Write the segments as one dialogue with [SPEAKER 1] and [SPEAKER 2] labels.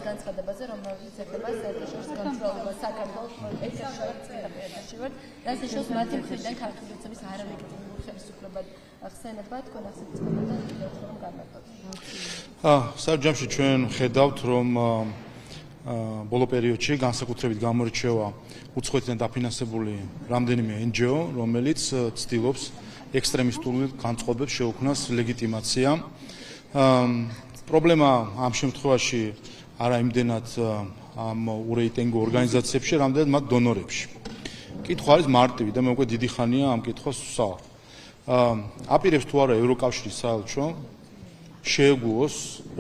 [SPEAKER 1] განცხადებაზე, რომელიც ეხება საერთაშორისო განსხვავებას საქართველოს ეთერშევარ და შეშოს მათი მხრიდან ქართული ოცნების არალეგიტიმური ხელისუფლებად ხსენება თქვენ ახსენეთ და რომ გამართოთ.
[SPEAKER 2] სარჯამში ჩვენ ხედავთ რომ ბოლო პერიოდში განსაკუთრებით გამორჩევა უცხოეთიდან დაფინანსებული რამდენიმე NGO, რომელიც ცდილობს ექსტრემისტული განწყობებს შეუქმნას ლეგიტიმაცია. პრობლემა ამ შემთხვევაში არა იმდენად ამ ურეიტინგო ორგანიზაციებში, რამდენად მათ დონორებში. კითხვა არის მარტივი და მე უკვე დიდი ხანია ამ კითხვას ვსაუბრობ. აპირებს თუ არა ევროკავშირის საელჩო შეეგუოს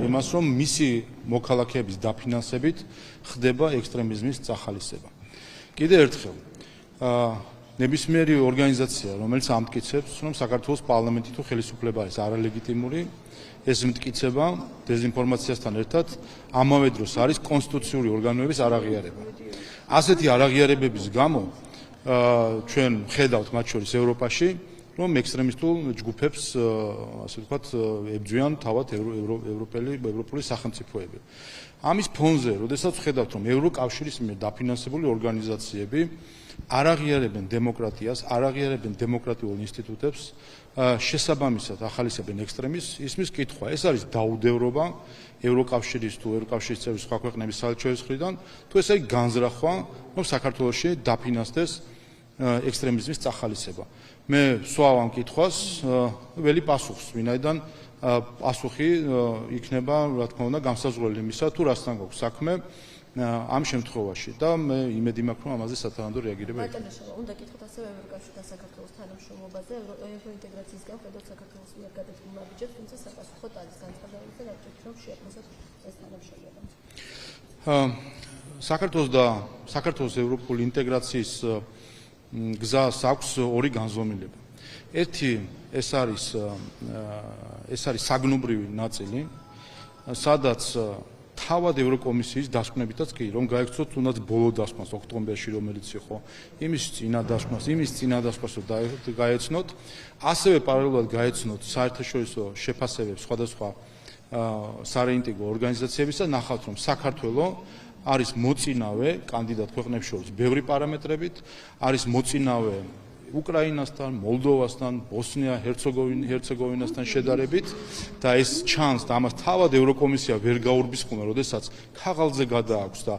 [SPEAKER 2] იმას, რომ მისი მოქალაქეების დაფინანსებით ხდება ექსტრემიზმის წახალისება. კიდევ ერთხელ, ნებისმიერი ორგანიზაცია, რომელიც ამტკიცებს, რომ საქართველოს პარლამენტი თუ ხელისუფლება არის არალეგიტიმური, ეს მტკიცება დეზინფორმაციასთან ერთად ამავე დროს არის კონსტიტუციური ორგანოების არაღიარება. ასეთი არაღიარებების გამო ჩვენ ხედავთ მათ შორის ევროპაში, რომ ექსტრემისტულ ჯგუფებს, ასე ვთქვათ, ებრძვიან თავად ევროპული სახელმწიფოები. ამის ფონზე, როდესაც ხედავთ, რომ ევროკავშირის მიერ დაფინანსებული ორგანიზაციები არ აღიარებენ დემოკრატიას, არ აღიარებენ დემოკრატიულ ინსტიტუტებს, შესაბამისად ახალისებენ ექსტრემიზმის კითხვა. ეს არის დაუდევრობა ევროკავშირის თუ ევროკავშირის წევრი სხვა ქვეყნების საელჩოების მხრიდან, თუ ეს არის განზრახვა, რომ საქართველოში დაფინანსდეს ექსტრემიზმის წახალისება. მე ვსვავ ამ კითხვას ველი პასუხს, ვინაიდან პასუხი იქნება, რა თქმა უნდა, განსაზღვრელი იმისა, თუ რასთან გვაქვს საქმე ამ შემთხვევაში და მე იმედი მაქვს, რომ ამაზე სათანადო რეაგირება იქნება.
[SPEAKER 1] უნდა კითხოთ ასევე ევროკავშირთან საქართველოს თანამშრომლობაზე, ევროინტეგრაციის გამო საქართველოს მიერ გადადგმულ აბიჯებს, თუმცა საპასუხოდ არის განცხადებული და რჩევით, რომ შეექმნას ეს თანამშრომლობა. საქართველოს ევროპული ინტეგრაციის გზას აქვს ორი განზომილება. ერთი ეს არის საგნობრივი ნაწილი, სადაც თავად ევროკომისიის დასკვნებითაც კი რომ გაიქცოთ თუნდაც ბოლო დასკვნას ოქტომბერში რომელიც იყო, იმის წინა დასკვნას გაეცნოთ, ასევე პარალელურად გაეცნოთ საერთაშორისო შეფასებებს სხვადასხვა სარეიტინგო ორგანიზაციებისა, ნახავთ რომ საქართველოს არის მოწინავე კანდიდატ ქვეყნებს შორის ბევრი პარამეტრებით, არის მოწინავე უკრაინასთან, მოლდოვასთან, ბოსნია-ჰერცეგოვინასთან შედარებით და ეს ჩანს და ამას თავად ევროკომისია ვერ გაურბისხმულა, როდესაც ქაღალდზე გადააქვს და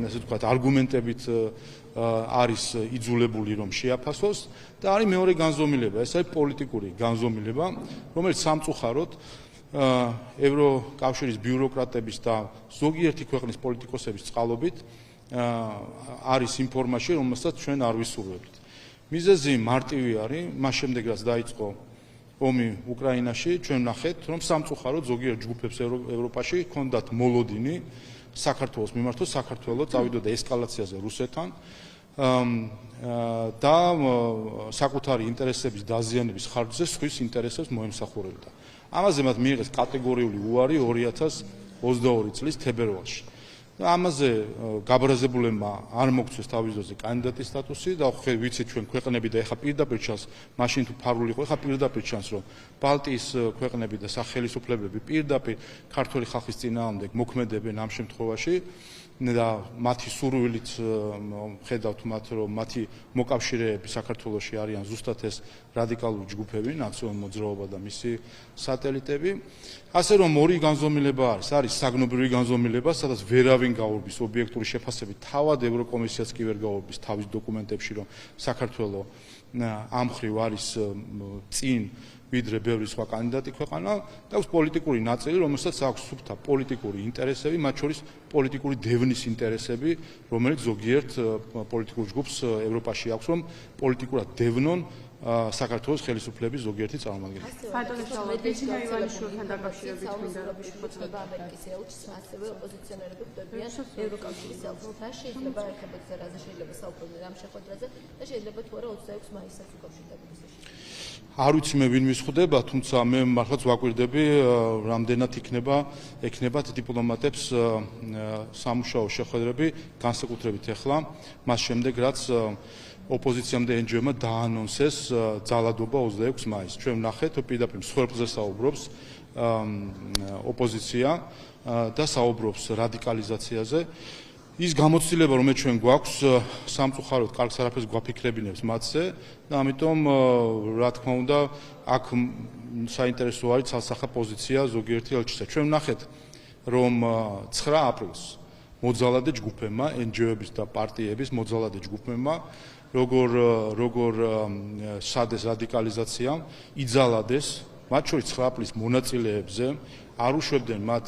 [SPEAKER 1] ესე ვთქვათ არგუმენტებით არის იძულებული რომ შეაფასოს და არის მეორე განზომილება, ეს არის პოლიტიკური განზომილება, რომელიც სამწუხაროდ ევროკავშირის ბიუროკრატების და ზოგიერთი ქვეყნის პოლიტიკოსების წყალობით არის იმ ფორმაში, რომელსაც ჩვენ არ ვისურვებთ. მიზეზი მარტივი არის, მას შემდეგ რაც დაიწყო ომი უკრაინაში, ჩვენ ვნახეთ, რომ სამწუხაროდ ზოგიერთ ჯგუფებს ევროპაში ჰქონდათ მოლოდინი საქართველოს მიმართოს, საქართველოს წავიდოდა ესკალაციაზე რუსეთთან და საკუთარი ინტერესების დაზიანების ხარჯზე სხვის ინტერესებს მოემსახურებდა. ამაზე მათ მიიღეს კატეგორიული უარი 2022 წლის თებერვალში. ამაზე გაბრაზებულებმა არ მოგცეს თავის დროზე კანდიდატის სტატუსი და ვიცით ჩვენ ქვეყნები და ეხა პირდაპირ ჩანს, მაშინ თუ ფარული იყო, ეხა პირდაპირ ჩანს, რომ ბალტიის ქვეყნები და სახელისუფლებები პირდაპირ ქართული ხალხის წინააღმდეგ მოქმედებენ ამ შემთხვევაში და მათი სურვილით ხედავთ მათ, რომ მათი მოკავშირეები საქართველოში არიან ზუსტად ეს რადიკალური ჯგუფები, ნაციონალური მოძრაობა და მისი სატელიტები. ასე რომ ორი განზომილება არის საგნობრივი განზომილება, სადაც ვერავინ გაურბის ობიექტური შეფასებით, თავად ევროკომისიაც კი ვერ გაურბის თავის დოკუმენტებში, რომ საქართველოს ამ მხრივ არის წინ ვიდრე ბევრი სხვა კანდიდატი ქვეყანა და აქვს პოლიტიკური ნაწილი, რომელსაც აქვს სუფთა პოლიტიკური ინტერესები, მათ შორის პოლიტიკური დევნის ინტერესები, რომელიც ზოგიერთ პოლიტიკურ ჯგუფს ევროპაში აქვს, რომ პოლიტიკურად დევნონ საქართველოს ხელისუფლების ზოგიერთი წარმომადგენელი. ასევე ოპოზიციონერები ხვდებიან ევროკავშირის საელჩოს. რა შეიძლება ეხება ზერაზე, შეიძლება საუბრობენ ამ შეხვედრაზე და შეიძლება თუ არა 26 მაისს უკავშირდება.
[SPEAKER 2] არ ვიცი მე ვინ მისხვდება, თუმცა მე მართლაც ვაკვირდები, რამდენად ექნებათ დიპლომატებს სამუშაო შეხვედრები, განსაკუთრებით ახლა, მას შემდეგ რაც ოპოზიციამ და NGO-მა დაანონსეს ძალადობა 26 მაისს. ჩვენ ვნახეთ, რომ პირდაპირ მსხვერპლზე საუბრობს ოპოზიცია და საუბრობს რადიკალიზაციაზე. ის გამოცდილება, რომელიც ჩვენ გვაქვს, სამწუხაროდ კარგს არაფერს გვაფიქრებინებს მათზე და ამიტომ რა თქმა უნდა აქ საინტერესო არის ცალსახა პოზიცია ზოგიერთი ელჩისა. ჩვენ ვნახეთ, რომ 9 აპრილს მოძალადე ჯგუფებმა, NGO-ების და პარტიების მოძალადე ჯგუფებმა, როგორ სადეს რადიკალიზაციამ, იძალადეს, მათ შორის 9 აპრილის მონაწილეებზე, არ უშვებდნენ მათ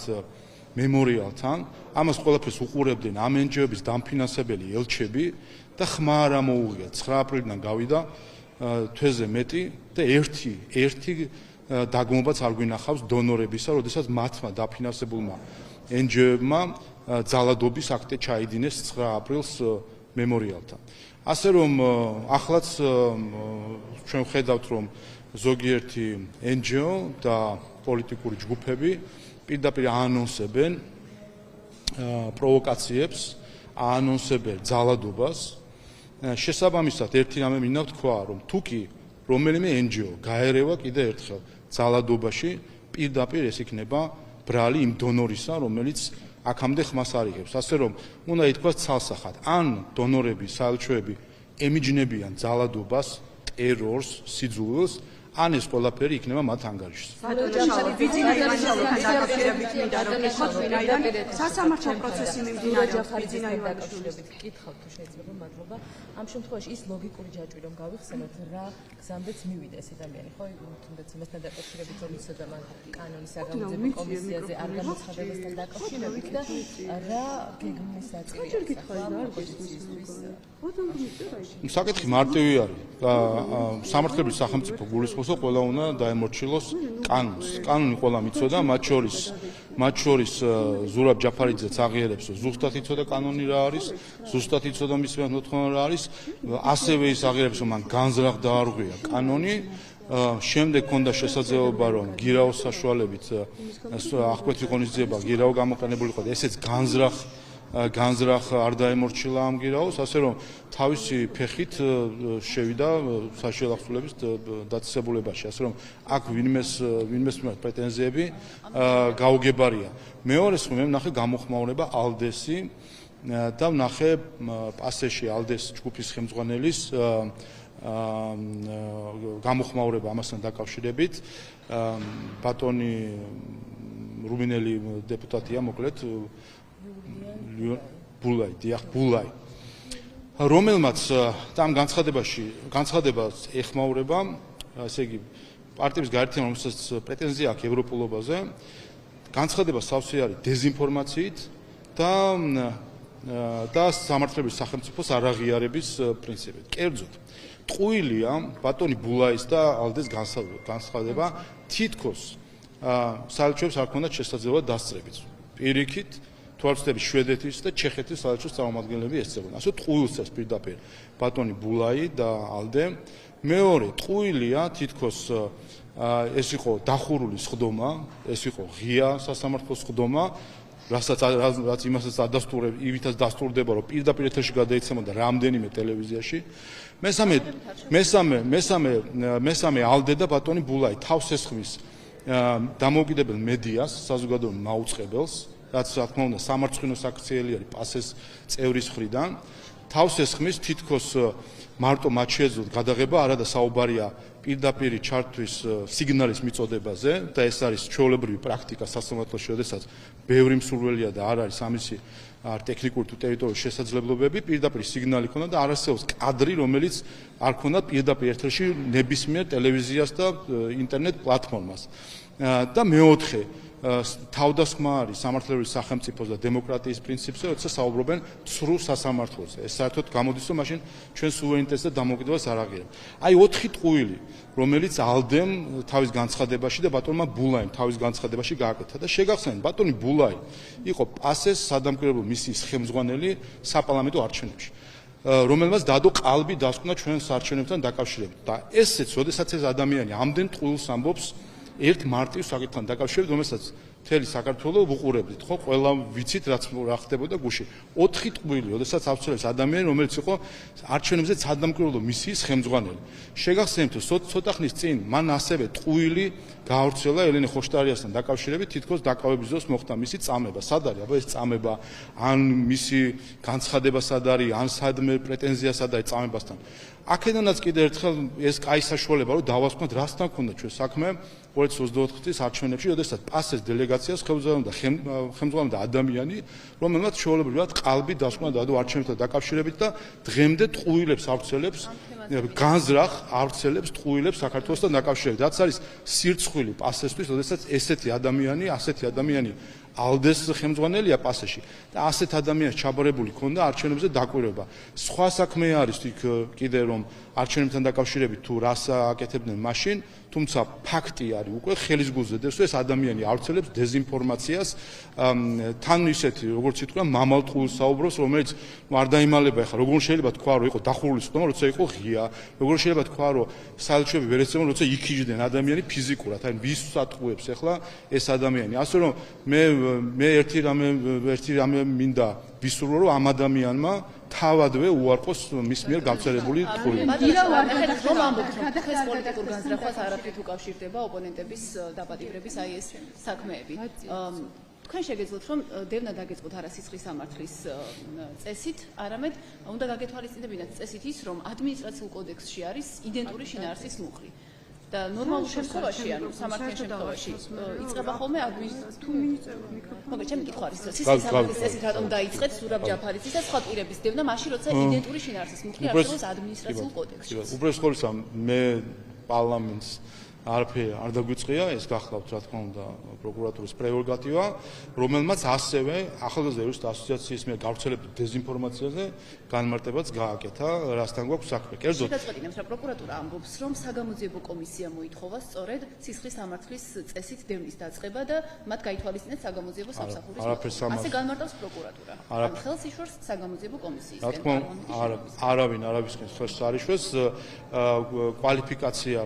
[SPEAKER 2] მემორიალთან, ამას ყველაფერს უყურებდნენ ამ NGO-ების დამფინანსებელი ელჩები და ხმა არ ამოუღია. 9 აპრილიდან გავიდა თვეზე მეტი და ერთი დაგმობაც არ გვინახავს დონორებისა, როდესაც მათმა დაფინანსებულმა NGO-ებმა ძალადობის აქტი ჩაიდინეს 9 აპრილს მემორიალთან. ასე რომ ახლაც ჩვენ ხედავთ, რომ ზოგიერთი NGO და პოლიტიკური ჯგუფები პირდაპირ აანონსებენ პროვოკაციებს, აანონსებენ ძალადობას. შესაბამისად, ერთი რამე მინდა ვთქვა, რომ თუ კი რომელიმე NGO გაერევა კიდე ერთხელ ძალადობაში, პირდაპირ ეს იქნება ბრალი იმ დონორისა, რომელიც აქამდე ხმას არიღებს. ასე რომ უნდა ითქვას ცალსახად, ან დონორები, საელჩოები ემიჯნებიან ძალადობას, ტერორს, სიძულვილს, ან ეს ყველაფერი იქნება მათ ანგარიშზე.
[SPEAKER 3] სასამართლო პროცესი მიმდინარეობს ბიძინა ივანიშვილის.
[SPEAKER 4] გითხავთ თუ შეიძლება, მადლობა. ამ შემთხვევაში ის ლოგიკური ჯაჭვი რომ გავიხსენოთ, რა გზამდეც მივიდა ეს ადამიანი, ხო? თუნდაც იმასთან დაკავშირებით, რომ იცოდა მან კანონის საგამოძიებო კომისიაზე არ გამოცხადებასთან დაკავშირებით და რა გეგმის ნაწილია ოპოზიციისთვის.
[SPEAKER 2] საკითხი მარტივი არის. სამართლებრივი სახელმწიფო გულისხმობს, ყველა უნდა დაემორჩილოს კანონს. კანონი ყველა მიცოდა, მათ შორის ზურაბ ჯაფარიძეც აღიარებს, რომ ზუსტად იცოდა კანონი რა არის, ზუსტად იცოდა მის მოთხოვნა რა არის, ასევე ის აღიარებს, რომ მან განზრახ დაარღვია კანონი. შემდეგ ჰქონდა შესაძლებლობა, რომ გირაოს საშუალებით აღკვეთი ღონისძიება გირაო გამოყენებულიყო და ესეც განზრახ არ დაემორჩილა ამ გირაოს, ასე რომ თავისი ფეხით შევიდა საშუალო ახსულების დაწესებულებაში, ასე რომ აქ ვინმეს პრეტენზიები გაუგებარია. მეორეს მე ვნახე გამოხმაურება ალდესი და ვნახე პასეში ალდეს ჯგუფის ხელმძღვანელის გამოხმაურება ამასთან დაკავშირებით. ბატონი რუმინელი დეპუტატია, მოკლედ ბულაი, რომელმაც ამ განცხადებას ეხმაურება, ესე იგი პარტიების გაერთიანება, რომელსაც პრეტენზია აქვს ევროპულობაზე, განცხადება სავსე არის დეზინფორმაციით და სამართლებრივი სახელმწიფოს არაღიარების პრინციპით. კერძოდ, ტყუილია ბატონი ბულაის და ალდეს განცხადება, თითქოს საელჩოებს არ ქონდათ შესაძლებლობა დასწრებით. პირიქით თვალწინები შვედეთის და ჩეხეთის საელჩოს წარმომადგენლები ესწრებოდნენ. ასე ტყუილს ეს პირდაპირ ბატონი ბულაი და ალდე. მეორე, ტყუილია თითქოს ეს იყო დახურული სხდომა, ეს იყო ღია სასამართლოს სხდომა, რაც იმასაც ადასტურებს, ივითაც დასტურდება, რომ პირდაპირ ეთერში გადაიცემოდა რამდენიმე ტელევიზიაში. მესამე ალდე და ბატონი ბულაი თავს ესხმის დამოუკიდებელ მედიას, საზოგადოებრივ მაუწყებელს, რაც რა თქმა უნდა სამარცხვინო საქციელი არის პასეს წევრის მხრიდან, თავს ესხმის თითქოს მარტო მათ შეეძლოთ გადაღება, არადა საუბარია პირდაპირ ჩართვის სიგნალის მიწოდებაზე და ეს არის ჩვეულებრივი პრაქტიკა სასამართლოში, როდესაც ბევრი მსურველია და არ არის ამისი ტექნიკური თუ ტერიტორიული შესაძლებლობები, პირდაპირ სიგნალი ქონდა და არ არსებობს კადრი, რომელიც არ ქონდა პირდაპირ ეთერში ნებისმიერ ტელევიზიას და ინტერნეტ პლატფორმას. და მეოთხე, თავდასხმა არის სამართლებრივი სახელმწიფოს და დემოკრატიის პრინციპზე, როცა საუბრობენ ცრუ სასამართლოზე. ეს საერთოდ გამოდის, რომ მაშინ ჩვენ სუვერენიტეტს და დამოუკიდებლობას არ აღიარებთ. აი 4 ტყუილი, რომელიც ალდემ თავის განცხადებაში და ბატონმა ბულაიმ თავის განცხადებაში გააკეთა და შეგახსენეთ, ბატონი ბულაი იყო პასეს სადამკვირვებლო მისიის ხელმძღვანელი საპარლამენტო არჩევნებში, რომელმაც დადო ყალბი დასკვნა ჩვენ საარჩევნებთან დაკავშირებით. და ესეც, როდესაც ეს ადამიანი ამდენ ტყუილს ამბობს ერთ მარტივ საკითხთან დაკავშირებით, რომელსაც მთელი საქართველო ვუყურებდით, ხო? ყველა ვიცით რა ხდებოდა გუშინ. 4 ტყვილი, ოდესაც ავრცელებს ადამიანი, რომელიც იყო არჩევნებზე სადამკვირვებლო მისიის ხელმძღვანელი. შეგახსენებთ, ცოტა ხნის წინ მან ასევე ტყვილი გაავრცელა ელენე ხოშტარიასთან დაკავშირებით, თითქოს დაკავების დროს მოხდა მისი წამება. სად არის აბა ეს წამება, ან მისი განცხადება სად არის, ან სადმე პრეტენზია სად არის წამებასთან. აქედანაც კიდევ ერთხელ ეს კაი საშუალება რომ დავასკვნოთ რასთან ქონდა ჩვენ საქმე 2024 წლის არჩევნებში, როდესაც პასეს დელეგაციას ხელმძღვანელობდა ადამიანი, რომელმაც ჩვეულებრივად ყალბი დასკვნა დადო არჩევნებთან დაკავშირებით და დღემდე ტყუილებს ავრცელებს განზრახ ავრცელებს ტყუილებს საქართველოსთან დაკავშირებით. რაც არის სირცხვილი პასესთვის, როდესაც ასეთი ადამიანი ალდეს ხელმძღვანელია პასეში და ასეთ ადამიანს ჩაბარებული ქონდა არჩევნებზე დაკვირვება. სხვა საქმე არის იქ კიდე რომ არჩევნებთან დაკავშირებით თუ რას აკეთებდნენ მაშინ, თუმცა ფაქტი არის უკვე ხელის გულზე დევს, ეს ადამიანი ავრცელებს დეზინფორმაციას თან ისეთი როგორც ითქვა მამალ ტყუილს საუბრობს, რომელიც არ დაიმალება ახლა როგორ შეიძლება თქვა რომ იყო დახურული სტომა, როცა იყო ღია, როგორ შეიძლება თქვა რომ საელჩოები ვერ ეცემენ, როცა იქიჟდნენ ადამიანი ფიზიკურად, აი ვის სატყუებს ახლა ეს ადამიანი. ასე რომ მე ერთი რამე მინდა ვისურვო რომ ამ ადამიანმა თავადვე უარყოს მის მიერ გავრცელებული ტყუილი.
[SPEAKER 3] რომ ამბობთ რომ ეს პოლიტიკურ განზრახვას არაფრით უკავშირდება ოპონენტების დაბადიბრების აი ეს საქმეები. თქვენ შეგეძლოთ რომ დევნა დაგეწყოთ არა სისხლის სამართლის წესით, არამედ უნდა გაგეთვალისწინებინათ წესით ის რომ ადმინისტრაციულ კოდექსში არის იდენტური შინაარსის მუხლი. და ნორმალურ შემთხვევაში, ანუ სამართლიან შემთხვევაში იწყება ხოლმე მაგრამ ჩემი კითხვა არის, სისხლის სამართლის წესით რატომ დაიწყეთ ზურაბ ჯაფარიძის და სხვა პირების დევნა მაშინ, როცა იდენტური შინაარსის მუხლი არსებობს ადმინისტრაციულ კოდექსში.
[SPEAKER 2] უბრალოდ ხოლმე მე პარლამენტს არაფერი არ დაგვიწყია, ეს გახლავთ რა თქმა უნდა პროკურატურის პრეროგატივა, რომელმაც ასევე ახალგაზრდა იურისტთა ასოციაციის მიერ გავრცელებულ დეზინფორმაციაზე განმარტებაც გააკეთა, რასთან გვაქვს საქმე. კერძოდ
[SPEAKER 3] შეგაწყვეტინებთ რა პროკურატურა ამბობს, რომ საგამოძიებო კომისია მოითხოვა სწორედ სისხლის სამართლის წესით დევნის დაწყება და მათ გაითვალისწინეთ საგამოძიებო სამსახურის მოხდა. ასე განმარტავს პროკურატურა. ამ ხელს იშორს საგამოძიებო კომისიისგან.
[SPEAKER 2] რა თქმა უნდა, არავინ არავისკენ ხელს არ იშორს, კვალიფიკაცია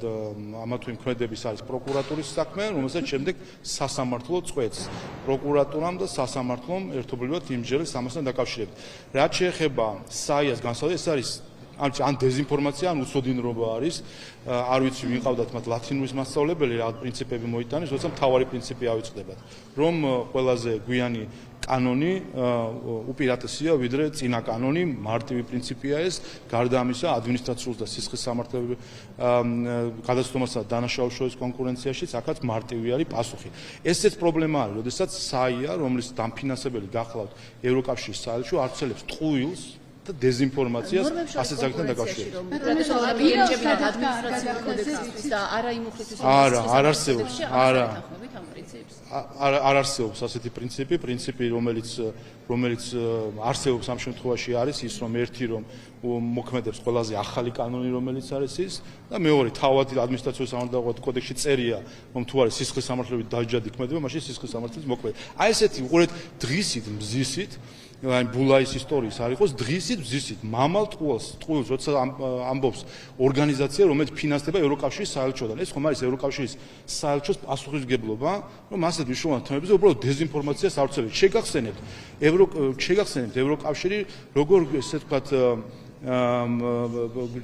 [SPEAKER 2] ამა თუ იმ ქმედების არის პროკურატურის საქმე, რომელსაც შემდეგ სასამართლო წყვეტს. პროკურატურამ და სასამართლომ ერთობლივად იმჯერეს ამასთან დაკავშირებით. რაც შეეხება საიას განსაზღვრებას, ეს არის ან დეზინფორმაცია, ან უცოდინრობა არის. არ ვიცი, ვინ ყავდათ მათ ლათინურის მასწავლებელი, რა პრინციპები მოიტანეს, როცა მთავარი პრინციპი ავიწყდებათ. რომ ყველაზე გვიანი კანონი უპირატესია ვიდრე წინა კანონი, მარტივი პრინციპია ეს, გარდა ამისა ადმინისტრაციულ და სისხლის სამართლებრივ გადაცდომასა და დანაშაულ შორის კონკურენციაში აქაც მარტივი არის პასუხი. ესეც პრობლემა არის, როდესაც საია, რომლის დამფინანსებელი გახლავთ ევროკავშირის საელჩო არცელებს ტყუილს და დეზინფორმაციას ასე ზაგთან დაკავშირებით.
[SPEAKER 3] პირებებად ადმინისტრაციული კოდექსისთვის და არა იმუხლისთვის
[SPEAKER 2] არ არსებობს, არ არსებობს ასეთი პრინციპი, რომელიც არსებობს ამ შემთხვევაში არის ის, რომ ერთი რომ მოქმედებს ყველაზე ახალი კანონი, რომელიც არის ის და მეორე თავად ადმინისტრაციული სამართლის კოდექსში წერია, რომ თუ არის სისხლის სამართლებით დაჯადი ქმედება, მაშინ სისხლის სამართლის მოქმედება. აი ესეთი უყურეთ დღისით, მზისით აი ბულაის ისტორიის არ იყოს დღისით მზისით მამალ ტყუილს როცა ამბობს ორგანიზაცია რომელიც ფინანსდება ევროკავშირის საელჩოდან ეს ხომ არის ევროკავშირის საელჩოს პასუხისმგებლობა რომ ასეთ მნიშვნელოვან თემებზე უბრალოდ დეზინფორმაციას ავრცელებს შეგახსენებთ ევროკავშირი როგორ ესე ვთქვათ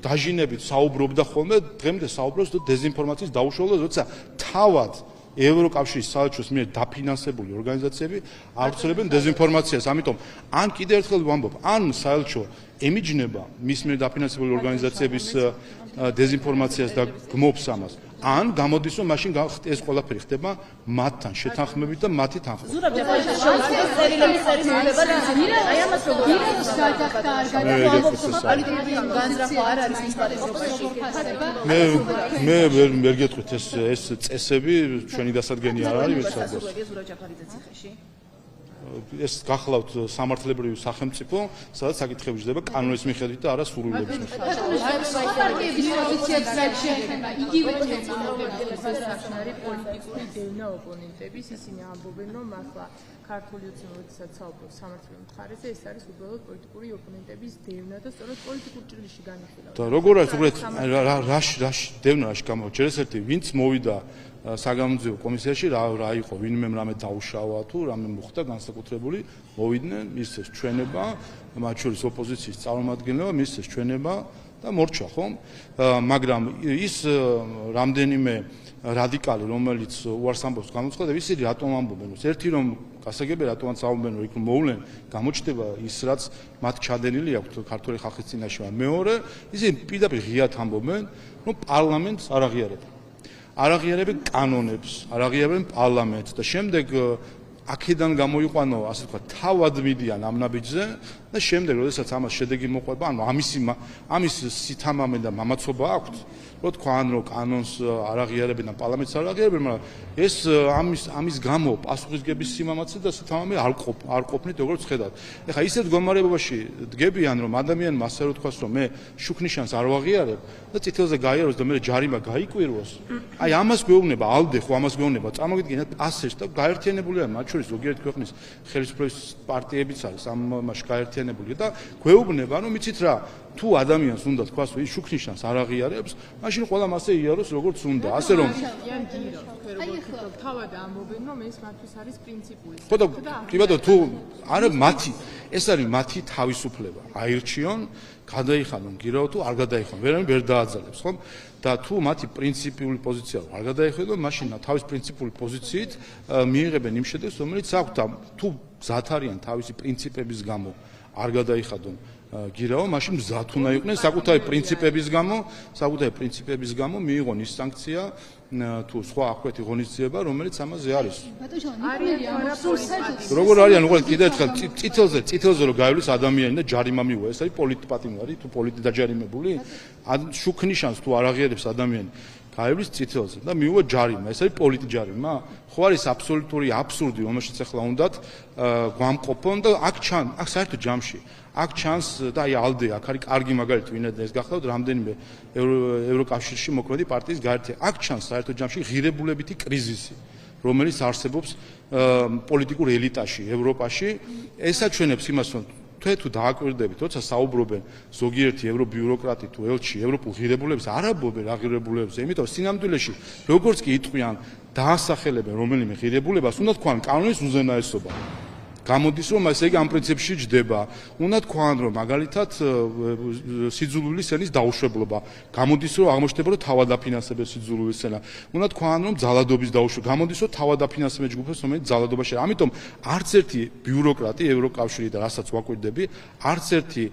[SPEAKER 2] დაჟინებით საუბრობდა ხოლმე დღემდე საუბრობს დეზინფორმაციის დაუშვა როცა თავად ევროკავშირის საელჩოს მიერ დაფინანსებული ორგანიზაციები ავრცელებენ დეზინფორმაციას. ამიტომ ან კიდევ ერთხელ ვამბობ, ან საელჩო ემიჯნება მის მიერ დაფინანსებული ორგანიზაციების დეზინფორმაციას და გმობს ამას. ან გამოდის რომ მაშინ ეს ყველაფერი ხდება მათთან შეთანხმებით და მათი თანხმობით.
[SPEAKER 3] ზურაბ ჯაფარიძის შოუზე წერილების სერიოზულობა აი ამას როგორ პოლიტიკური განზრახვა არ არის ის პარიზობაში.
[SPEAKER 2] მე ვერ გეტყვით ეს წესები ჩვენი დასადგენი არ არის ვეცადოთ.
[SPEAKER 3] ზურაბ ჯაფარიძის ციხეში
[SPEAKER 2] ეს გახლავთ სამართლებრივი სახელმწიფო, სადაც საკითხები ჯდება კანონის მიხედვით და არა სურვილების მიხედვით.
[SPEAKER 3] პარტიების პოზიციაც გაჩერდება. იგივე
[SPEAKER 5] საკნარი პოლიტიკური დევნა ოპონენტების ისინი ამბობენ, რომ ახლა ქართული ოცნებებისაც საუბრობს სამართლებრივ მხარეზე, ეს არის უბრალოდ პოლიტიკური ოპონენტების დევნა და სწორედ პოლიტიკურ ჭრილში განიხილავს.
[SPEAKER 2] და როგორ არის უბრალოდ რაში დევნა რაში გამოჩერდა? ერთ-ერთი ვინც მოვიდა საგამოძიებო კომისიაში რა იყო, ვინმე რამე დაუშავა თუ რამე მოხდა განსაკუთრებული, მოვიდნენ, მისცეს ჩვენება, მათ შორის ოპოზიციის წარმომადგენლობა, მისცეს ჩვენება და მორჩა, ხო? მაგრამ ის რამდენიმე რადიკალი, რომელიც უარს ამბობს გამოცხადება, ისინი რატომ ამბობენ? ერთი რომ გასაგებია რატომაც ამბობენ, რომ იქ მოვლენ, გამოჩნდება ის, რაც მათ ჩადენილი აქვთ ქართული ხალხის წინაშე. მეორე, ისინი პირდაპირ ღიად ამბობენ, რომ პარლამენტს არ აღიარებენ. არ აღიარებენ კანონებს, არ აღიარებენ პარლამენტს და შემდეგ აქედან გამოიყვანო, ასე ვთქვათ, თავად მიდიან ამ ნაბიჯზე და შემდეგ, როდესაც ამას შედეგი მოყვება, ანუ ამის სითამამე და მამაცობა აქვთ, რომ თქვან რომ კანონს არ აღიარებენ და პარლამენტს არ აღიარებენ, მაგრამ ეს ამის გამო პასუხისგების სიმამაცე და სითამამე არ ყოფნით, როგორც ხედავთ. ეხლა ისეთ მდგომარეობაში დგებიან, რომ ადამიანმა ასე რომ თქვას, რომ მე შუქნიშანს არ ვაღიარებ და წითელზე გაიაროს და მე ჯარიმა გაიკვირვოს. აი ამას გვეუბნება ალდე, ხო ამას გვეუბნება. წარმოგიდგენთ ასეც და გაერთიანებულია მათ შორის ზოგიერთ ქვეყნის ხელისუფლების პარტიებიც არის ამაში გაერთიანებული და გვეუბნება, რომ იცით რა, თუ ადამიანს უნდა თქვას, რომ ის შუქნიშანს არ აღიარებს, მაშინ ყველა მასე იაროს როგორც უნდა. ასე რომ
[SPEAKER 5] თავად ამბობენ, რომ ეს მათთვის არის პრინციპული.
[SPEAKER 2] ხო და კი ბატონო, თუ არა მათი, ეს არის მათი თავისუფლება. აირჩიონ, გადაიხადონ გირავ თუ არ გადაიხადონ, ვერანაირ ვერ დააძალებს, ხო? და თუ მათი პრინციპიული პოზიცია არ გადაიხედონ, მაშინ თავის პრინციპული პოზიციით მიიღებენ იმ შედეგს, რომელიც აქვთ და თუ მზად არიან თავისი პრინციპების გამო არ გადაიხადონ გირავ, მაშინ მზად უნდა იყვნენ საკუთარი პრინციპების გამო მიიღონ ის სანქცია თუ სხვა აქვეთი ღონისძიება, რომელიც ამაზე არის. როგორ არიან, უბრალოდ კიდევ ერთხელ წითელზე რომ გაივლის ადამიანი და ჯარიმა მიუვა, ეს არის პოლიტპატიმარი, თუ დაჯარიმებული, შუქნიშანს თუ არ აღიარებს ადამიანი, გაივლის წითელზე და მიუვა ჯარიმა, ეს არის პოლიტჯარიმა? ხო არის აბსოლუტური აბსურდი, რომელშიც ახლა უნდათ გვამყოფონ და აქ საერთო ჯამში აქ ჩანს და აი ალდე აქ არის კარგი მაგალითი, ვინაიდან ეს გახლავთ რამდენიმე ევროკავშირში მოქმედი პარტიის გაერთიანება. აქ ჩანს საერთო ჯამში ღირებულებითი კრიზისი, რომელიც არსებობს პოლიტიკურ ელიტაში, ევროპაში. ეს აჩვენებს იმას, რომ თუ დააკვირდებით, როცა საუბრობენ ზოგიერთი ევრობიუროკრატი თუ ელჩი ევროპულ ღირებულებზე, არ ამბობენ აღირებულებზე, იმიტომ სინამდვილეში როგორც კი იტყვიან დაასახელებენ რომელიმე ღირებულებას, უნდა თქვან კანონის უზენაესობა. გამოდის რომ ესე იგი ამ პრინციპში ჯდება. უნდა თქვან რომ მაგალითად სიძულვილის ენის დაუშვებლობა. გამოდის რომ აღმოჩნდება რომ თავადაფინანსებელ სიძულვილის ენა. უნდა თქვან რომ ძალადობის დაუშვება. გამოდის რომ თავადაფინანსებელ ჯგუფებს რომელიც ძალადობაში. ამიტომ არც ერთი ბიუროკრატი ევროკავშირი და რასაც ვაკვირდები, არც ერთი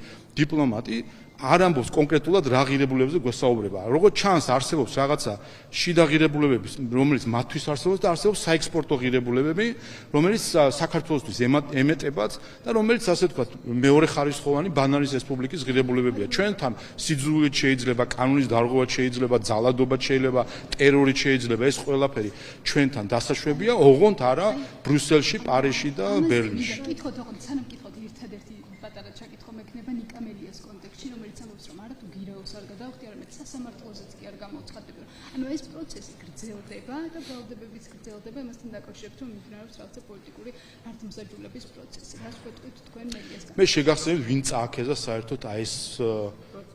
[SPEAKER 2] დიპლომატი არ ამბობს კონკრეტულად რა ღირებულებებზე გვესაუბრება. როგორც ჩანს, არსებობს რაღაცა შიდა ღირებულებები, რომელიც მათთვის არსებობს და არსებობს საექსპორტო ღირებულებები, რომელიც საქართველოსთვის ემეტებათ და რომელიც ასე ვთქვათ, მეორე ხარისხოვანი ბანანის რესპუბლიკის ღირებულებებია. ჩვენთან სიძულვით შეიძლება, კანონის დარღვევაც შეიძლება, ძალადობაც შეიძლება, ტერორიც შეიძლება, ეს ყველაფერი ჩვენთან დასაშვებია, ოღონდ არა ბრიუსელში, პარიზში და ბერლინში.
[SPEAKER 6] კითხოთ, ოღონდ სანამ კითხოთ, ერთადერთი პატარა ჩაკითხვა მექნება ნიკამელიას კონტექსტში, რომელიც ამბობს, რომ არა თუ გირაოს არ გადავხდი, არამედ სასამართლოზეც კი არ გამოცხადდება. ანუ ეს პროცესი გრძელდება და ბრალდებებიც გრძელდება, იმასთან დაკავშირებით, რომ მიმდინარეობს რაღაცა პოლიტიკური ართმსაჯულების პროცესი. რას ვეთქვით თქვენ მედიასთან?
[SPEAKER 2] მე შეგახსენებთ, ვინ წააქეზა საერთოდ აი ეს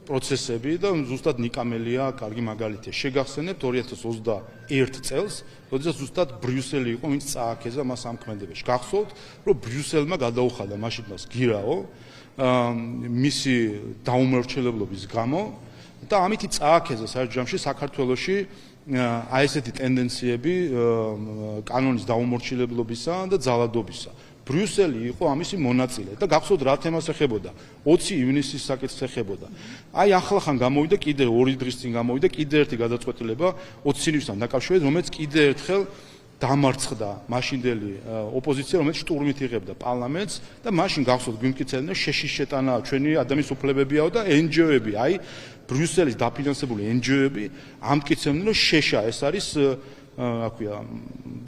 [SPEAKER 2] პროცესები და ზუსტად ნიკამელია კარგი მაგალითია. შეგახსენებთ 2021 წელს, როდესაც ზუსტად ბრიუსელი იყო, ვინც წააქეზა მას ამ ქმედებაში. გახსოვთ, რომ ბრიუსელმა გადაუხადა მაშინ მას გირაო მისი დაუმორჩილებლობის გამო და ამით წააქეზა საერთო ჯამში საქართველოში აი ესეთი ტენდენციები კანონის დაუმორჩილებლობისა და ძალადობისა. ბრიუსელი იყო ამისი მონაწილე და გახსოვთ რა თემას ეხებოდა? 20 ივნისის საკითხს ეხებოდა. აი ახლახან გამოვიდა კიდე 2 დღის წინ გამოვიდა კიდე ერთი გადაწყვეტილება 20 ივნისთან დაკავშირებით, რომელიც კიდე ერთხელ დამარცხდა მაშინდელი ოპოზიცია, რომელიც შტურმით იღებდა პარლამენტს და მაშინ გახსოვთ გვიმტკიცებდნენ შეშის შეტანა ჩვენი ადამიანის უფლებებიაო და NGO-ები, აი ბრიუსელის დაფინანსებული NGO-ები ამტკიცებდნენ, რომ შეშა ეს არის, რა ქვია,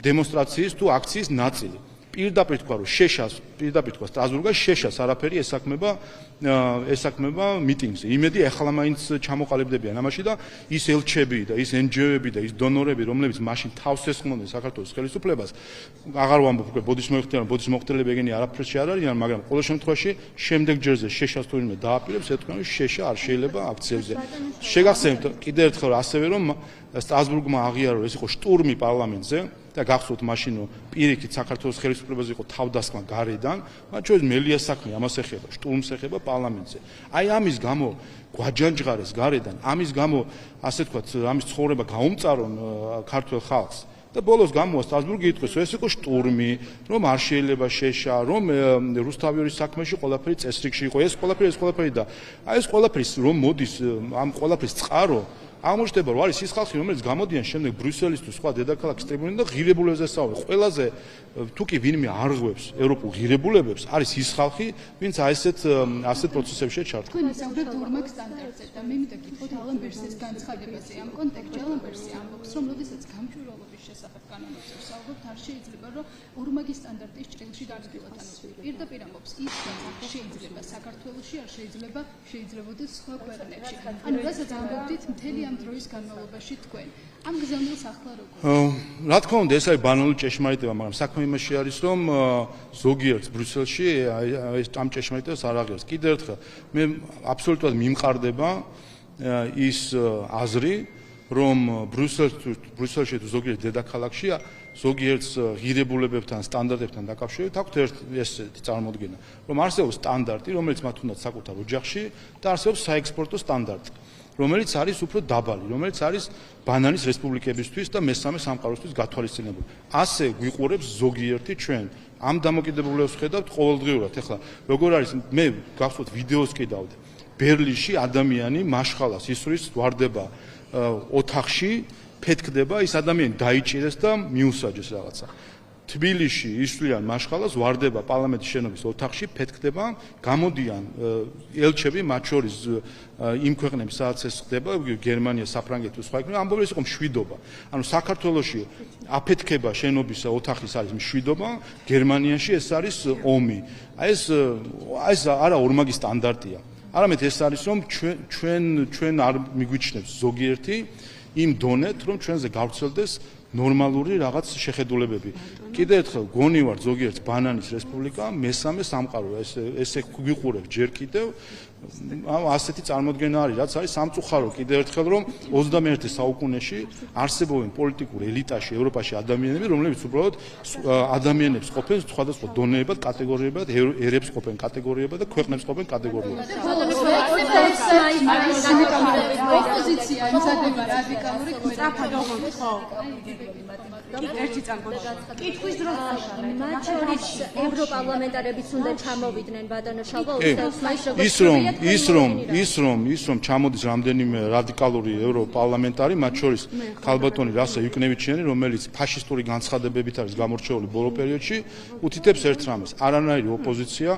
[SPEAKER 2] დემონსტრაციის თუ აქციის ნაწილი. პირდაპირ თქვა რომ პირდაპირ თქვა სტრასბურგში შეშას არაფერი ესაკმება მიტინგზე. იმედი ახლა მაინც ჩამოყალიბდებიან ამაში და ის ელჩები და ის NGO-ები და ის დონორები, რომლებიც მაშინ თავს ესხმოდნენ საქართველოს ხელისუფლებას, აღარ ვამბობ უკვე ბოდის მოხდელები ეგენი არაფერში არ არიან, მაგრამ ყოველ შემთხვევაში შემდეგ ჯერზე შეშას თუ ვინმე დააპირებს, ეთქვენ რომ შეშა არ შეიძლება აქციებზე. შეგახსენებთ კიდევ ერთხელ ასევე რომ სტრასბურგმა აღიარა რომ ეს იყო შტურმი პარლამენტზე და გახსოვთ მაშინ რომ პირიქით საქართველოს ხელისუფლებაზე იყო თავდასხმა გარედან, მაგრამ ჩვენ მელია საქმე ამას ეხება, შტურმს ეხება პარლამენტზე. აი ამის გამო გვაჯანჯღარეს გარედან, ამის გამო ასე ვთქვათ, ამის ცხოვრება გაუმწარონ ქართულ ხალხს. და ბოლოს გამოვა სტრასბურგი იტყვის, რომ ეს იყო შტურმი, რომ არ შეიძლება შეშა, რომ რუსთავიორის საქმეში ყველაფერი წესრიგში იყო, ეს ყველაფერი და აი ეს ყველაფერი რომ მოდის ამ ყველაფრის წყარო აღმოჩნდება რომ არის ის ხალხი რომელიც გამოდიან შემდეგ ბრიუსელის თუ სხვა დედაქალაქის ტრიბუნიდან და ღირებულებებზე საუბრობენ. ყველაზე თუ კი ვინმე არღვევს ევროპულ ღირებულებებს არის ის ხალხი ვინც ასეთ პროცესებში ჩართულია.
[SPEAKER 6] თქვენ ისაუბრებთ ორმაგ სტანდარტზე და მე მინდა გითხოთ ალან ბერსის განცხადებაზე ამ კონტექსტში. ალან ბერსი ამბობს რომ როდესაც გამჭვირვალობის შესახებ განამოწევს საუბრობთ არ შეიძლება რომ ორმაგი სტანდარტის ჭრილში დაგდივოთ. ანუ პირდაპირ ამბობს ის შეიძლება საქართველოში არ შეიძლებაოდეს სხვა ქვეყნებში. ანუ რასაც ამბობთ მთელი ამ დროის განმავლობაში თქვენ ამ გზავნილს ახლა როგორ?
[SPEAKER 2] რა თქმა უნდა, ეს არის ბანალური ჭეშმარიტება, მაგრამ საქმე იმაში არის, რომ ზოგიერთ ბრიუსელში ეს ამ ჭეშმარიტებას არ აღიარებს. კიდევ ერთხელ, მე აბსოლუტურად მიმყარდება ის აზრი, რომ ბრიუსელში თუ ზოგიერთ დედაქალაქში ზოგიერთ ღირებულებებთან, სტანდარტებთან დაკავშირებით აქვს ესეთი წარმოდგენა, რომ არსებობს სტანდარტი, რომელიც მათ უნდათ საკუთარ ოჯახში და არსებობს საექსპორტო სტანდარტი, რომელიც არის უფრო დაბალი, რომელიც არის ბანანის რესპუბლიკებისთვის და მესამე სამყაროსთვის გათვალისწინებული. ასე გვიყურებს ზოგიერთი ჩვენ. ამ დამოკიდებულებას ვხედავთ ყოველდღიურად. ეხლა როგორ არის, მე გახსოვთ ვიდეოს კიდავთ. ბერლინში ადამიანი მაშხალას ისვრის ვარდება ოთახში, ფეთქდება, ის ადამიანი დაიჭირეს და მიუსაჯეს რაღაცა. თბილისში ისვლიან მაშხალას, ვარდება პარლამენტის შენობის ოთახში, ფეთქდება, გამოდიან ელჩები, მათ შორის იმ ქვეყნების სადაც ეს ხდება, გერმანია, საფრანგეთი თუ სხვა ქვეყნები, ამბობენ ეს იყო მშვიდობა. ანუ საქართველოში აფეთქება შენობის ოთახის არის მშვიდობა, გერმანიაში ეს არის ომი. აი ეს არა ორმაგი სტანდარტია. არამედ ეს არის რომ ჩვენ არ მიგვიჩნევს ზოგიერთი იმ დონეთ, რომ ჩვენზე გავრცელდეს ნორმალური რაღაც შეხედულებები. კიდევ ერთხელ გონივარ ზოგიერთ ბანანის რესპუბლიკა, მესამე სამყარო, ესე გვიყურებს ჯერ კიდევ ასეთი წარმოდგენა არის, რაც არის სამწუხარო კიდევ ერთხელ, რომ 21 საუკუნეში არსებობენ პოლიტიკურ ელიტაში, ევროპაში ადამიანები, რომლებიც უბრალოდ ადამიანებს ყოფენ სხვადასხვა დონეებად, კატეგორიებად, ერებს ყოფენ კატეგორიებად და ქვეყნებს ყოფენ კატეგორიებად.
[SPEAKER 6] ოპოზიცია იმზადება რადიკალური
[SPEAKER 7] ერთი წამკოთი. კითხვის დროს მათ შორის ევროპარლამენტარებიც უნდა ჩამოვიდნენ ბატონო შალვა 20 მაისს
[SPEAKER 2] ის რომ ჩამოდის რამდენიმე რადიკალური ევროპარლამენტარი, მათ შორის ქალბატონი რასა იუკნევიჩიანი, რომელიც ფაშისტური განცხადებებით არის გამორჩეული ბოლო პერიოდში, უთითებს ერთ რამეს: არანაირი ოპოზიცია,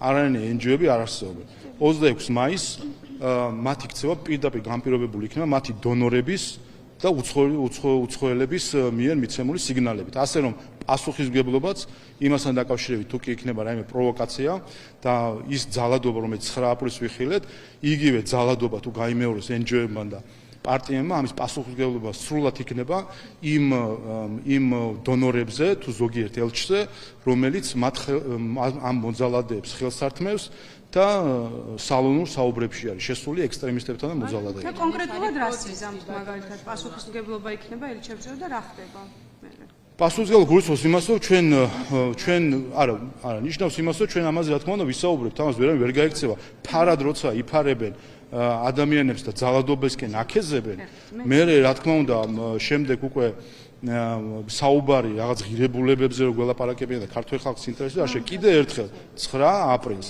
[SPEAKER 2] არანაირი NGO-ები არ არსებობენ. 26 მაისს მათი ქცევა პირდაპირ განპირობებული იქნება მათი დონორების და უცხოელების მიერ მიცემული სიგნალებით. ასე რომ პასუხისმგებლობაც იმასთან დაკავშირებით თუ კი იქნება რაიმე პროვოკაცია და ის ძალადობა, რომელიც 9 აპრილს ვიხილეთ, იგივე ძალადობა თუ გაიმეორეს NGO-ებმა და პარტიებმა, ამის პასუხისმგებლობა სრულად იქნება იმ დონორებზე თუ ზოგიერთ ელჩზე, რომელიც ამ მოძალადეებს ხელს ართმევს და სალონურ საუბრებში არის შესული ექსტრემისტებთან და მოძალადეებთან.
[SPEAKER 7] და კონკრეტულად რას იზამთ მაგალითად პასუხისმგებლობა იქნება ელჩებზე და რა ხდება?
[SPEAKER 2] პასუხისმგებლობა გულისხმობს იმას, რომ ჩვენ არა ნიშნავს იმას, რომ ჩვენ ამაზე რა თქმა უნდა ვისაუბრებთ, ამას ვერ გაიქცევა. ფარად როცა იფარებენ ადამიანებს და ძალადობასკენ აქეზებენ, მე რა თქმა უნდა შემდეგ უკვე საუბარი რაღაც ღირებულებებზე რო გველაპარაკებიან და ქართული ხალხის ინტერესზე, ასე კიდე ერთხელ 9 აპრილს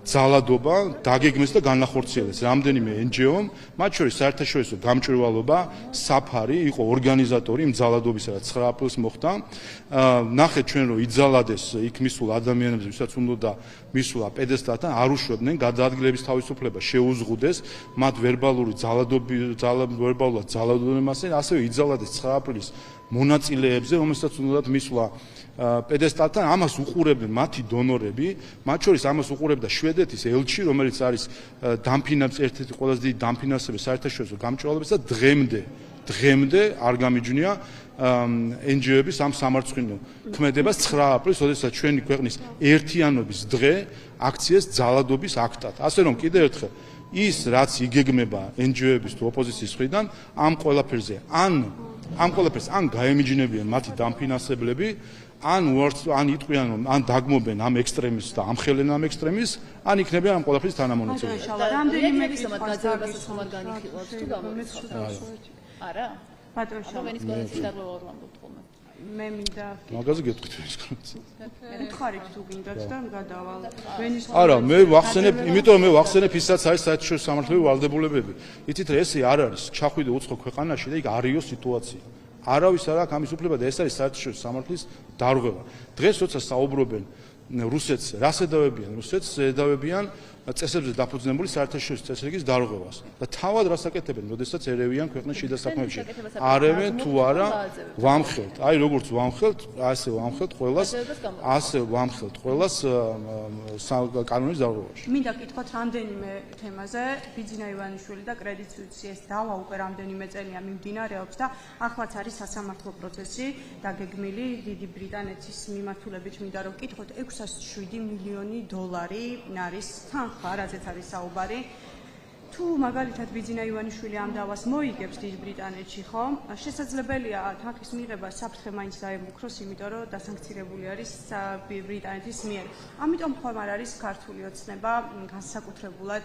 [SPEAKER 2] ძალადობა დაგეგმეს და განახორციელეს რამდენიმე NGO-მ, მათ შორის საერთაშორისო გამჭვირვალობა, საფარი იყო ორგანიზატორი იმ ძალადობისა, რაც 9 აპრილს მოხდა. ნახეთ ჩვენ რომ იძალადეს იქ მისულ ადამიანებს, ვისაც უნდა მისულა პედესტალთან, არ უშვებდნენ გადაადგილების თავისუფლება, შეუზღუდეს მათ ვერბალურად ძალადობენ მასე, ასევე იძალადეს 9 აპრილის მონაწილეებზე, რომელსაც უნდათ მისვლა პედესტალთან, ამას უყურებდნენ მათი დონორები, მათ შორის ამას უყურებდა შვედეთის ელჩი, რომელიც არის ერთ-ერთი ყველაზე დიდი დამფინანსებელი საერთაშორისო გამჭვირვალობის და დღემდე არ გამიჯნია NGO-ების ამ სამარცხვინო ქმედებას 9 აპრილს, როდესაც ჩვენი ქვეყნის ერთიანობის დღე აქციეს ძალადობის აქტად. ასე რომ კიდევ ერთხელ ის რაც იგეგმება NGO-ების თუ ოპოზიციის მხრიდან ამ ყველაფერზე ან გაემიჯნებიან მათი დამფინანსებლები, ან იტყვიან რომ ან დაგმობენ ამ ექსტრემისტს და ამხელენ ამ ექსტრემისტს, ან იქნებიან ამ ყველაფრის თანამონაწილე.
[SPEAKER 3] რამდენიმე ისომად გაძევებასაც ხომად განიხილავთ თუ გამოვიწყოთ? არა? ბატონო შავენის კონცენტრაციის დარღვევა ვამბობთ ხოლმე.
[SPEAKER 7] მე მინდა
[SPEAKER 2] მაგაზე გეტყვით ის კონცენტრაცია.
[SPEAKER 7] უთხარით თუ გინდათ და გადავალ.
[SPEAKER 2] არა, მე ვახსენებ, იმიტომ რომ მე ვახსენებ ისაც არის საერთაშორისო სამართლების ვალდებულებები. იცით რა ესე არ არის ჩახვიდე უცხო ქვეყანაში და იქ არიო სიტუაცია. არავის არ აქვს ამის უფლება და ეს არის საერთაშორისო სამართლის დარღვევა. დღეს როცა საუბრობენ რუსეთს, რას ედავებიან? რუსეთს ედავებიან წესებზე დაფუძნებული საერთაშორისო წესრიგის დარღვევას. და თავად რას აკეთებენ, როდესაც ერევიან ქვეყნის შიდა საქმეებში? არევენ თუ არა ვამხელთ. აი როგორც ვამხელთ, ასე ვამხელთ ყველას კანონის დარღვევაში.
[SPEAKER 7] მინდა კითხოთ რამდენიმე თემაზე, ბიძინა ივანიშვილი და კრედიტ სუისის დავა უკვე რამდენიმე წელია მიმდინარეობს და ახლაც არის სასამართლო პროცესი დაგეგმილი დიდი ბრიტანეთის მიმართულებით. მინდა რომ კითხოთ 607 მილიონი დოლარი არის თანხა, რაზეც არის საუბარი. თუ მაგალითად ბიძინა ივანიშვილი ამ დავას მოიგებს დიდ ბრიტანეთში, ხო? შესაძლებელია თანხის მიღება საფრთხე მაინც დაემუქროს, იმიტომ რომ დასანქცირებული არის ბრიტანეთის მიერ. ამიტომ ხომ არ არის ქართული ოცნება განსაკუთრებულად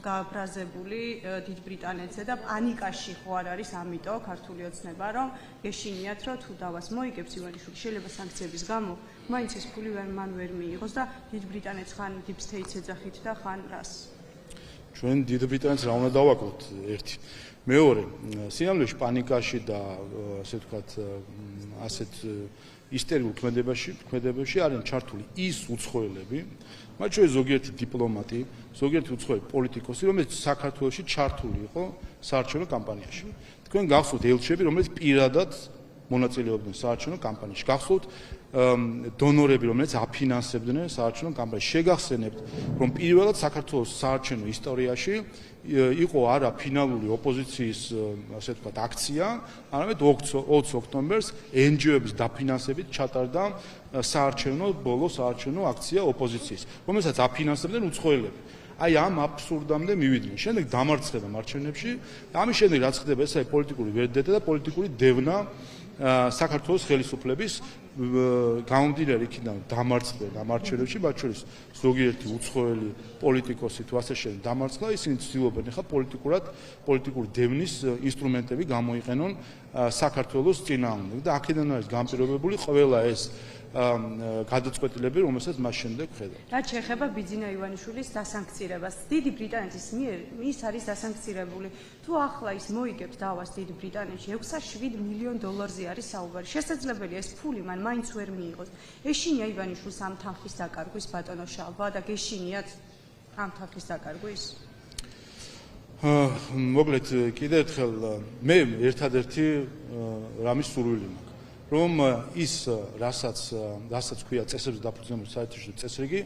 [SPEAKER 7] გაბრაზებული დიდ ბრიტანეთზე და პანიკაში ხო არ არის ამიტომ ქართული ოცნება, რომ გეშინიათ, რომ თუ დავას მოიგებს ივანიშვილი, შეიძლება სანქციების გამო მაინც ეს ფული მან ვერ მიიღოს და დიდ ბრიტანეთს ხან deep state-ს ეძახით და ხან რას?
[SPEAKER 2] ჩვენ დიდ ბრიტანეთს რა უნდა დავაკლოთ ერთი. მეორე, სინამდვილეში პანიკაში და ასე ვთქვათ, ასეთ ისტორიულ ქმედებებში არიან ჩართული ის უცხოელები, მათ შორის ზოგიერთი დიპლომატი, ზოგიერთი უცხოელი პოლიტიკოსი, რომელიც საქართველოში ჩართული იყო საარჩევნო კამპანიაში. თქვენ გახსოვთ ელჩები, რომელიც პირადად მონაწილეობდნენ საარჩევნო კამპანიაში. გახსოვთ დონორები, რომელიც აფინანსებდნენ საარჩევნო კამპანიას. შეგახსენებთ, რომ პირველად საქართველოს საარჩევნო ისტორიაში იყო არა ფინალური ოპოზიციის, ასე ვთქვათ, აქცია, არამედ 20 ოქტომბერს NGO-ების დაფინანსებით ჩატარდა ბოლო საარჩევნო აქცია ოპოზიციის, რომელსაც აფინანსებდნენ უცხოელები. აი ამ აბსურდამდე მივიდნენ. შემდეგ დამარცხება მარჩევნებში, ამის შემდეგ რაც ხდება, ეს არის პოლიტიკური ვენდეტა და პოლიტიკური დევნა საქართველოს ხელისუფლების გამომდინარე იქიდან დამარცხდა მარჩევნებში, მათ შორის ზოგიერთი უცხოელი პოლიტიკოსი თუ ასე შემდეგ დამარცხდა, ისინი ცდილობენ ხა პოლიტიკური დევნის ინსტრუმენტები გამოიყენონ საქართველოს წინააღმდეგ და აქედან არის განპირობებული ყველა ეს გადაწყვეტილები, რომელსაც მას შემდეგ ხედავთ.
[SPEAKER 7] რაც შეეხება ბიძინა ივანიშვილის დასანქცირებას, დიდი ბრიტანეთის მიერ ის არის დასანქცირებული. თუ ახლა ის მოიგებს დავას დიდი ბრიტანეთში 607 მილიონ დოლარზე არის საუბარი. შესაძლებელია ეს ფული მან მაინც ვერ მიიღოს. ეშინია ივანიშვილს ამ თანხის დაკარგვის ბატონო შალვა და გეშინიათ ამ თანხის დაკარგვის?
[SPEAKER 2] მოკლედ კიდევ ერთხელ მე ერთადერთი რამის სურვილი მაქვს. რომ ის რასაც ქვია წესებზე დაფუძნებული საერთაშორისო წესრიგი,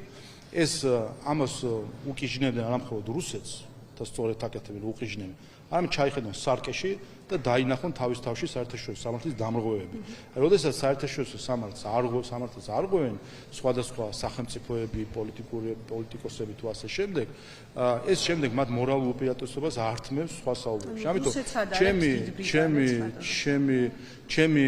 [SPEAKER 2] ეს ამას უკიჟნებდნენ არა მხოლოდ რუსეთს და სწორედ აკეთებენ უკიჟნებენ, არამედ ჩაიხედონ სარკეში და დაინახონ თავის თავში საერთაშორისო სამართლის დამრღვევები. როდესაც საერთაშორისო სამართლს არ ღვევენ სხვადასხვა სახელმწიფოები, პოლიტიკოსები თუ ასე შემდეგ, ეს შემდეგ მათ მორალურ უპირატესობას ართმევს სხვა საუბრებში. ამიტომ ჩემი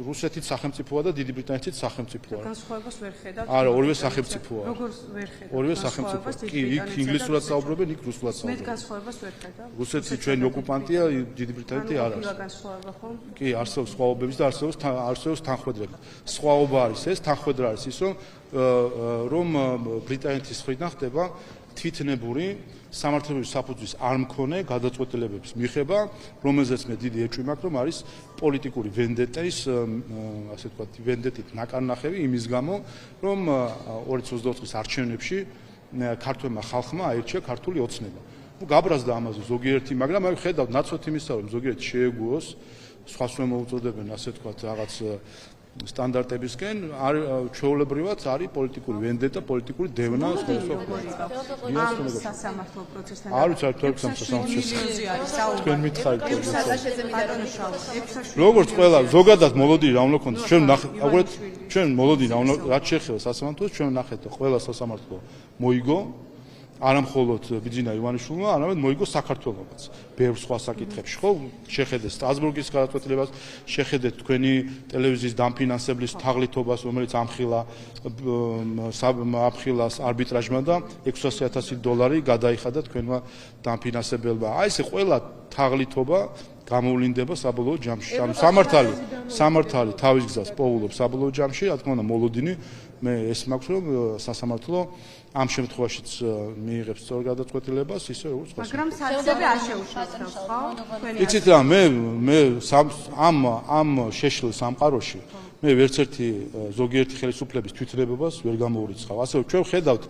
[SPEAKER 2] რუსეთის სახელმწიფოა და დიდი ბრიტანეთის სახელმწიფოა.
[SPEAKER 7] განსხვავებას ვერ ხედავთ?
[SPEAKER 2] არა, ორივე სახელმწიფოა.
[SPEAKER 7] როგორ ვერ ხედავთ?
[SPEAKER 2] ორივე სახელმწიფოა. კი, იქ ინგლისურად საუბრობენ, იქ რუსულად
[SPEAKER 7] მე
[SPEAKER 2] საუბრობენ.
[SPEAKER 7] განსხვავებას ვერ ხედავ.
[SPEAKER 2] რუსეთი ჩვენი ოკუპანტია, დიდი ბრიტანეთი არ არის.
[SPEAKER 7] განსხვავება ხო?
[SPEAKER 2] კი, არსებობს სხვაობები და არსებობს თანხმედრები. სხვაობა არის ეს, თანხმედრა არის ის, რომ ბრიტანეთის მხრიდან ხდება თვითნებური სამართლებრივი საფუძვის არ მქონე გადაწყვეტილებების მიღება, რომელზეც მე დიდი ეჭვი მაქვს, რომ არის პოლიტიკური ვენდეტის, ასე ვთქვათ, ვენდეტით ნაკარნახევი იმის გამო, რომ 2024 წლის არჩევნებში ქართველმა ხალხმა აირჩია ქართული ოცნება. გაბრაზდა ამაზე ზოგიერთი, მაგრამ აი ხედავთ ნაცვლად იმისა, რომ ზოგიერთი შეეგუოს სხვას რომ მოუწოდებენ ასე ვთქვათ რაღაც სტანდარტებისკენ ჩვეულებრივად არის პოლიტიკური ვენდეტა, პოლიტიკური დევნა
[SPEAKER 7] სასამართლო პროცესთან
[SPEAKER 2] არის საქართველოს თქვენ მითხარით
[SPEAKER 7] საერთოდ
[SPEAKER 2] როგორც ყველა ზოგადად მოლოდინი რა უნდა ქონდეს ჩვენ აგურეთ ჩვენ მოლოდინი რაც შეეხება სასამართლოს ჩვენ ნახეთ ყველა სასამართლო მოიგო არა მხოლოდ ბიძინა ივანიშვილმა, არამედ მოიგო საქართველოსაც. ბევრ სხვა საკითხებში, ხო? შეხედეთ სტრასბურგის გადაწყვეტილებას, შეხედეთ თქვენი ტელევიზიის დამფინანსებლის თაღლითობას, რომელიც აფხილას არბიტრაჟმა და $600,000 გადაიხადა თქვენმა დამფინანსებელმა. აი ესე ყველა თაღლითობა გამოვლინდება საბოლოო ჯამში. სამართალი თავის გზას პოულობს საბოლოო ჯამში, რა თქმა უნდა, მოლოდინი მე ეს მაქვს რომ სასამართლო ამ შემთხვევაშიც მიიღებს სწორ გადაწყვეტილებას ისე როგორც სხვა.
[SPEAKER 7] მაგრამ საცდები არ შეუშავებს, ხო?
[SPEAKER 2] იცით რა, მე ამ შეშლის სამყაროში მე ვერცერთი ზოგიერთი ხელისუფლების თვითნებობას ვერ გამოურიცხავ. ასე რომ ჩვენ ხედავთ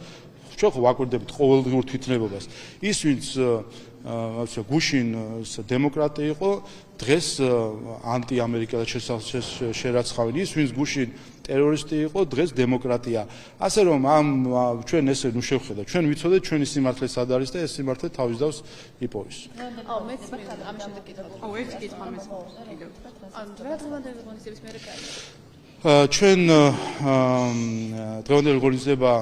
[SPEAKER 2] ჩვენ ხო ვაკვირდებით ყოველდღიურ თვითნებობას. ის ვინც გუშინ დემოკრატია იყო, დღეს ანტიამერიკელად შერაცხავენ. ის ვინც გუშინ ტერორისტი იყო, დღეს დემოკრატია. ასე რომ ამ ჩვენ ესე ნუ შევხედოთ, ჩვენ ვიცოდეთ ჩვენი სიმართლე სად არის და ეს სიმართლე თავის დავს იპოვის.
[SPEAKER 3] მეც ამ შემდეგ კითხვა.
[SPEAKER 7] ერთ კითხვა მეც კიდევ.
[SPEAKER 3] რა დღევანდელი ღონისძიების მერე კაი.
[SPEAKER 2] ჩვენ დღევანდელი ღონისძიება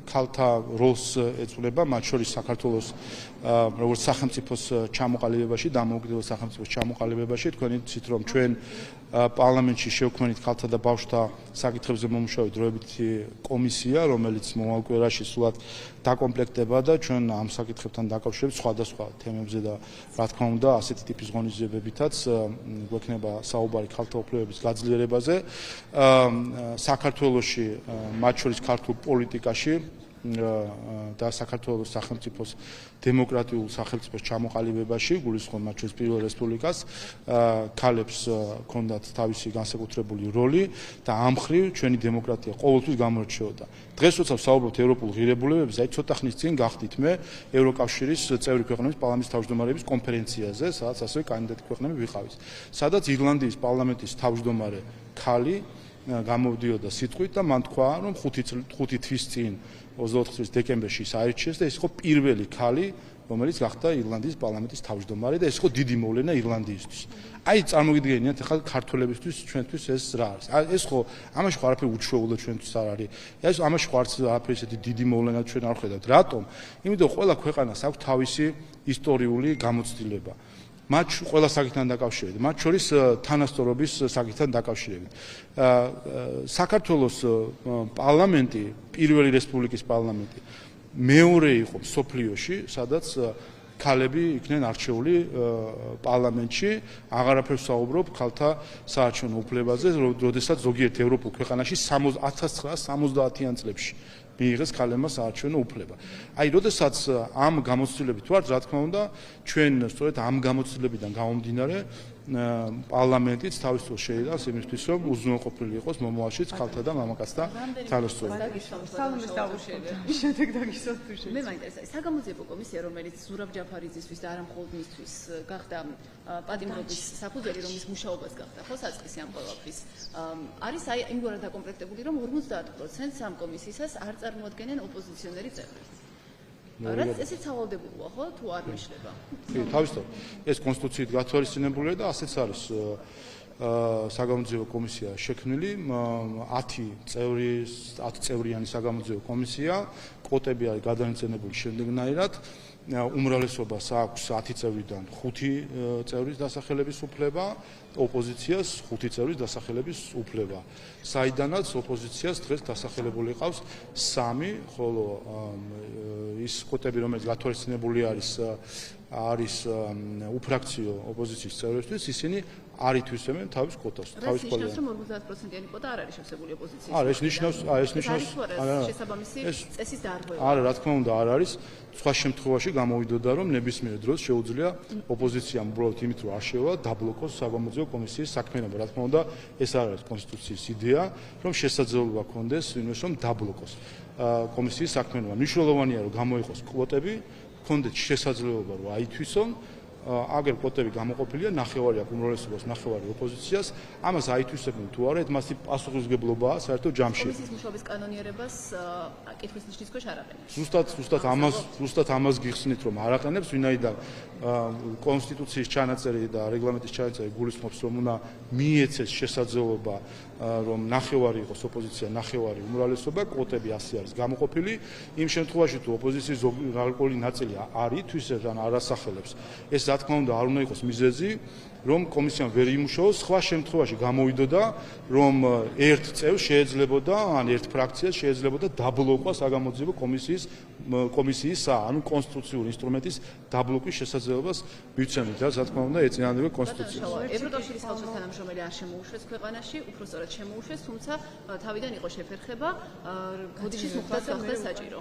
[SPEAKER 2] ქალთა როლს ეწუნება, მათ შორის საქართველოს როგორც სახელმწიფოს ჩამოყალიბებაში, დამოუკიდებელ სახელმწიფოს ჩამოყალიბებაში. თქვენი იცით რომ ჩვენ პარლამენტში შევქმნით ქალთა და ბავშვთა საკითხებზე მომუშავე დროებითი კომისია, რომელიც მომავალ კვირაში სულად დაკომპლექტდება და ჩვენ ამ საკითხებთან დაკავშირებით სხვადასხვა თემებზე და რა თქმა უნდა ასეთი ტიპის ღონისძიებებითაც გვექნება საუბარი ქალთა უფლებების გაძლიერებაზე. საქართველოში, მათ შორის ქართულ პოლიტიკაში და საქართველოს სახელმწიფოს დემოკრატიულ სახელმწიფოს ჩამოყალიბებაში, გულისხმობ მათ შორის პირველ რესპუბლიკას, ქალებს ჰქონდათ თავისი განსაკუთრებული როლი და ამ მხრივ ჩვენი დემოკრატია ყოველთვის გამორჩეოდა. დღეს როცა ვსაუბრობთ ევროპულ ღირებულებებზე, აი ცოტა ხნის წინ გახდით მე ევროკავშირის წევრი ქვეყნების პარლამენტის თავმჯდომარეების კონფერენციაზე, სადაც ასევე კანდიდატი ქვეყნები ვიყავით. სადაც ირლანდიის პარლამენტის თავმჯდომარე ქალი გამოვდიოდა სიტყვით და მან თქვა, რომ 5 თვის წინ 24 წლის დეკემბერში აირჩიეს და ეს იყო პირველი ქალი, რომელიც გახდა ირლანდიის პარლამენტის თავმჯდომარე და ეს იყო დიდი მოვლენა ირლანდიისთვის. აი წარმოგიდგენიათ ახლა ქართველებისთვის ჩვენთვის ეს რა არის? ეს ხო ამაში ხო არაფერი უჩვეულო ჩვენთვის არ არის. ეს ამაში ხო არც არაფერი ესეთი დიდი მოვლენა ჩვენ არ ხედავთ. რატომ? იმიტომ ყველა ქვეყანას აქვს თავისი ისტორიული გამოცდილება. მათ ყველა საკითხთან დაკავშირებით, მათ შორის თანასწორობის საკითხთან დაკავშირებით. საქართველოს პარლამენტი, პირველი რესპუბლიკის პარლამენტი, მეორე იყო მსოფლიოში, სადაც ქალები იქნენ არჩეული პარლამენტში, აღარაფერს საუბრობ ქალთა საარჩევნო უფლებაზე, როდესაც ზოგიერთ ევროპულ ქვეყანაში 1970-იან წლებში მიიღეს ქალებმა საარჩევნო უფლება. აი, როდესაც ამ გამოცდილებით ვართ, რა თქმა უნდა, ჩვენ სწორედ ამ გამოცდილებიდან გამომდინარე პარლამენტიც თავის წელს შეიტანს იმისთვის, რომ უზრუნველყოფილი იყოს მომავალშიც ქალთა და მამაკაცთა თანასწორობა.
[SPEAKER 3] მე მაინტერესებს საგამოძიებო კომისია, რომელიც ზურაბ ჯაფარიძისთვის და არა მხოლოდ მისთვის გახდა პატიმრობის საფუძველი, რომლის მუშაობას გახდა ხო საწყისი ამ ყველაფრის. არის აი იმგვარად დაკომპლექტებული, რომ 50%-ს ამ კომისიისას არ წარმოადგენენ ოპოზიციონერი წევრები. რაც ესე სავალდებულოა ხო თუ არ მეშლება?
[SPEAKER 2] კი, თავისთავად. ეს კონსტიტუციით გათვალისწინებულია და ასეც არის საგამოძიებო კომისია შექმნილი, 10 წევრიანი საგამოძიებო კომისია, კვოტები არის გადანაწილებული შემდეგნაირად. უმრავლესობას აქვს 10 წევრიდან 5 წევრის დასახელების უფლება, ოპოზიციას 5 წევრის დასახელების უფლება. საიდანაც ოპოზიციას დღეს დასახელებული ყავს 3, ხოლო ის კვოტები, რომელიც გათვალისწინებული არის უფრაქციო ოპოზიციის წევრებისთვის, ისინი არ ითვისებენ თავის კვოტას, თავის
[SPEAKER 3] ნიშნავს, რომ 50%-იანი კვოტა არ არის შევსებული ოპოზიციის.
[SPEAKER 2] არა, ეს ნიშნავს,
[SPEAKER 3] შესაბამისი წესის დარღვევა.
[SPEAKER 2] არა, რა თქმა უნდა, არ არის. სხვა შემთხვევაში გამოვიდოდა, რომ ნებისმიერ დროს შეუძლია ოპოზიციამ უბრალოდ იმით, რომ არ შეევა, დაბლოკოს საგამოძიებო კომისიის საქმიანობა. რა თქმა უნდა, ეს არ არის კონსტიტუციის იდეა, რომ შესაძლებლობა ჰქონდეს იმის, რომ დაბლოკოს კომისიის საქმიანობა. მნიშვნელოვანია, რომ გამოიყოს კვოტები, ჰქონდეს შესაძლებლობა, რომ აითვისონ აგერ კვოტები გამოყოფილია, ნახევარი აქვს უმრავლესობას, ნახევარი ოპოზიციას. ამას აითვისებენ თუ არა, მასი პასუხისმგებლობაა საერთოდ ჯამში.
[SPEAKER 3] კომისიის მუშაობის კანონიერებას კითხვის ნიშნის ქვეშ არ აყენებს.
[SPEAKER 2] ზუსტად ამას გიხსნით, რომ არ აყენებს, ვინაიდან კონსტიტუციის ჩანაწერი და რეგლამენტის ჩანაწერი გულისხმობს, რომ უნდა მიეცეს შესაძლებლობა, რომ ნახევარი იყოს ოპოზიცია, ნახევარი უმრავლესობა, კვოტები 100 არის გამოყოფილი. იმ შემთხვევაში თუ ოპოზიციის გარკვეული ნაწილი არ ითვისებს ან არ ასახელებს, ეს რა თქმა უნდა არ უნდა იყოს მიზეზი, რომ კომისიამ ვერ იმუშაოს, სხვა შემთხვევაში გამოვიდოდა, რომ ერთ წევს შეეძლებოდა, ან ერთ ფრაქციას შეეძლებოდა დაბლოკვა საგამოძიებო კომისიის, ანუ კონსტიტუციური ინსტრუმენტის დაბლოკვის შესაძლებლობას მივცემთ და რა თქმა უნდა ეწინააღმდება კონსტიტუციას.
[SPEAKER 3] ევროკავშირის ხალხის თანამშრომელი არ შემოუშვეს ქვეყანაში, უფრო სწორად შემოუშვეს, თუმცა თავიდან იყო შეფერხება, ბოდიშის მოხდას გახდა საჭირო.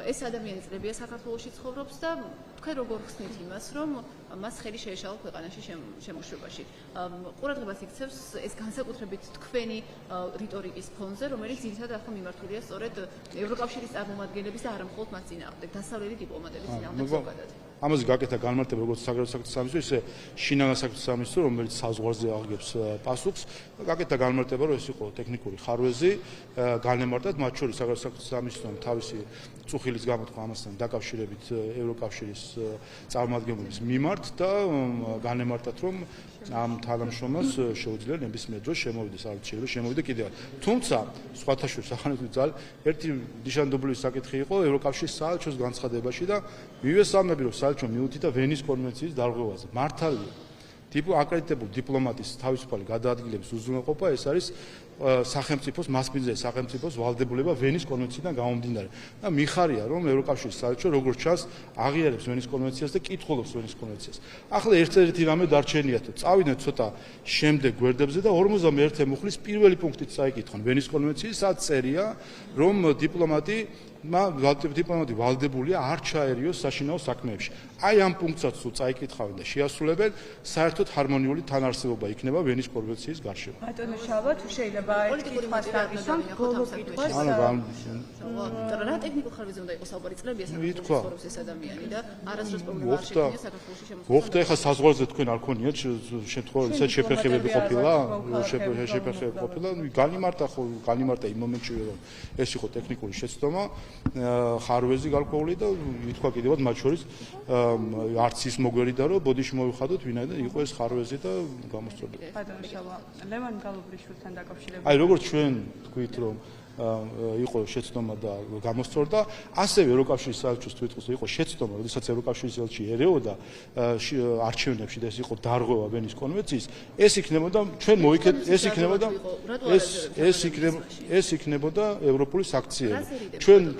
[SPEAKER 3] ეს ადამიანი წლებია საქართველოში ცხოვრობს და თქვენ როგორ ხსნით იმას, რომ მას ხელი შეეშალა ქვეყანაში შემოშვებაში. ყურადღებას იქცევს ეს განსაკუთრებით თქვენი რიტორიკის ფონზე, რომელიც ძირითადად ახლა მიმართულია სწორედ ევროკავშირის წარმომადგენლების და არა მხოლოდ მას წინააღმდეგ, დასავლელი დიპლომატების წინააღმდეგ ზოგადად.
[SPEAKER 2] ამაზე გაკეთა განმარტება როგორც საგარეო საქმეთა სამინისტრო, ისე შინაგან საქმეთა სამინისტრო, რომელიც საზღვარზე აღგებს პასუხს, გაკეთა განმარტება, რომ ეს იყო ტექნიკური ხარვეზი, განემარტათ მათ შორის საგარეო საქმეთა სამინისტრომ თავისი წუხილის გამოთქვა ამასთან დაკავშირებით ევროკავშირის წარმომადგენლების მიმართ და განემარტათ, რომ ამ თანამშრომელს შეუძლია ნებისმიერ დროს შემოვიდეს, არ შეიძლება შემოვიდე კიდევ. თუმცა სხვათა შორის ახალგაზრდა ძალ ერთი ნიშანდობლივი საკითხი იყო ევროკავშირის საელჩოს განცხადებაში და მივესალმები, რომ საელჩო მიუთითა ვენის კონვენციის დარღვევაზე. მართალია. აკრედიტებულ დიპლომატის თავისუფალი გადაადგილების უზრუნველყოფა ეს არის სახელმწიფოს მასპინძელი სახელმწიფოს ვალდებულება ვენის კონვენციიდან გამომდინარე. და მიხარია, რომ ევროკავშირის საელჩო როგორც ჩანს აღიარებს ვენის კონვენციას და კითხულობს ვენის კონვენციას. ახლა ერთ-ერთი რამე დარჩენიათ, წავიდნენ ცოტა შემდეგ გვერდებზე და 51 მუხლის პირველი პუნქტით წაიკითხონ ვენის კონვენციის, სადაც წერია, რომ დიპლომატი ვალდებულია არ ჩაერიოს საშინაო საქმეებში. აი ამ პუნქტსაც თუ წაიკითხავენ და შეასრულებენ, საერთოდ ჰარმონიული თანარსებობა იქნება ვენის კონვენციის გარშემო.
[SPEAKER 7] ბატონო შალვა, თუ შეიძლება ერთ კითხვას დაგისვამ, ბოლო კითხვას.
[SPEAKER 3] რა ტექნიკურ ხარვეზე უნდა იყოს საუბარი, წლებია საქართველოს ცხოვრობს ეს ადამიანი და არასდროს პრობლემა არ შექმნია საქართველოში შემოსვლა.
[SPEAKER 2] მოხდა ეხლა საზღვარზე თქვენ არ ქონიათ შემთხვევაში ისეთ შეფერხებები ყოფილა, შეფერხებები ყოფილა, განიმარტა იმ მომენტში რომ ეს იყო ტექნიკური შეცდომა, ხარვეზი გარკვეული და ითქვა კიდევაც მათ შორის არც ის მოგვერიდა რომ ბოდიში მოვიხადოთ ვინაიდან იყო ეს ხარვეზი და გამოსწორებული.
[SPEAKER 7] ბატონო შალვა, ლევან გალუბრიშვილთან დაკავშირებით.
[SPEAKER 2] აი როგორც ჩვენ თქვით რომ იყო შეცდომა და გამოსწორდა, ასევე ევროკავშირის საელჩოს თვითონ იყო შეცდომა, როდესაც ევროკავშირის ელჩი ერეოდა არჩევნებში და ეს იყო დარღვევა ვენის კონვენციის, ეს იქნებოდა ჩვენ მოვიქეთ, ეს იქნებოდა ევროპული საქციელი.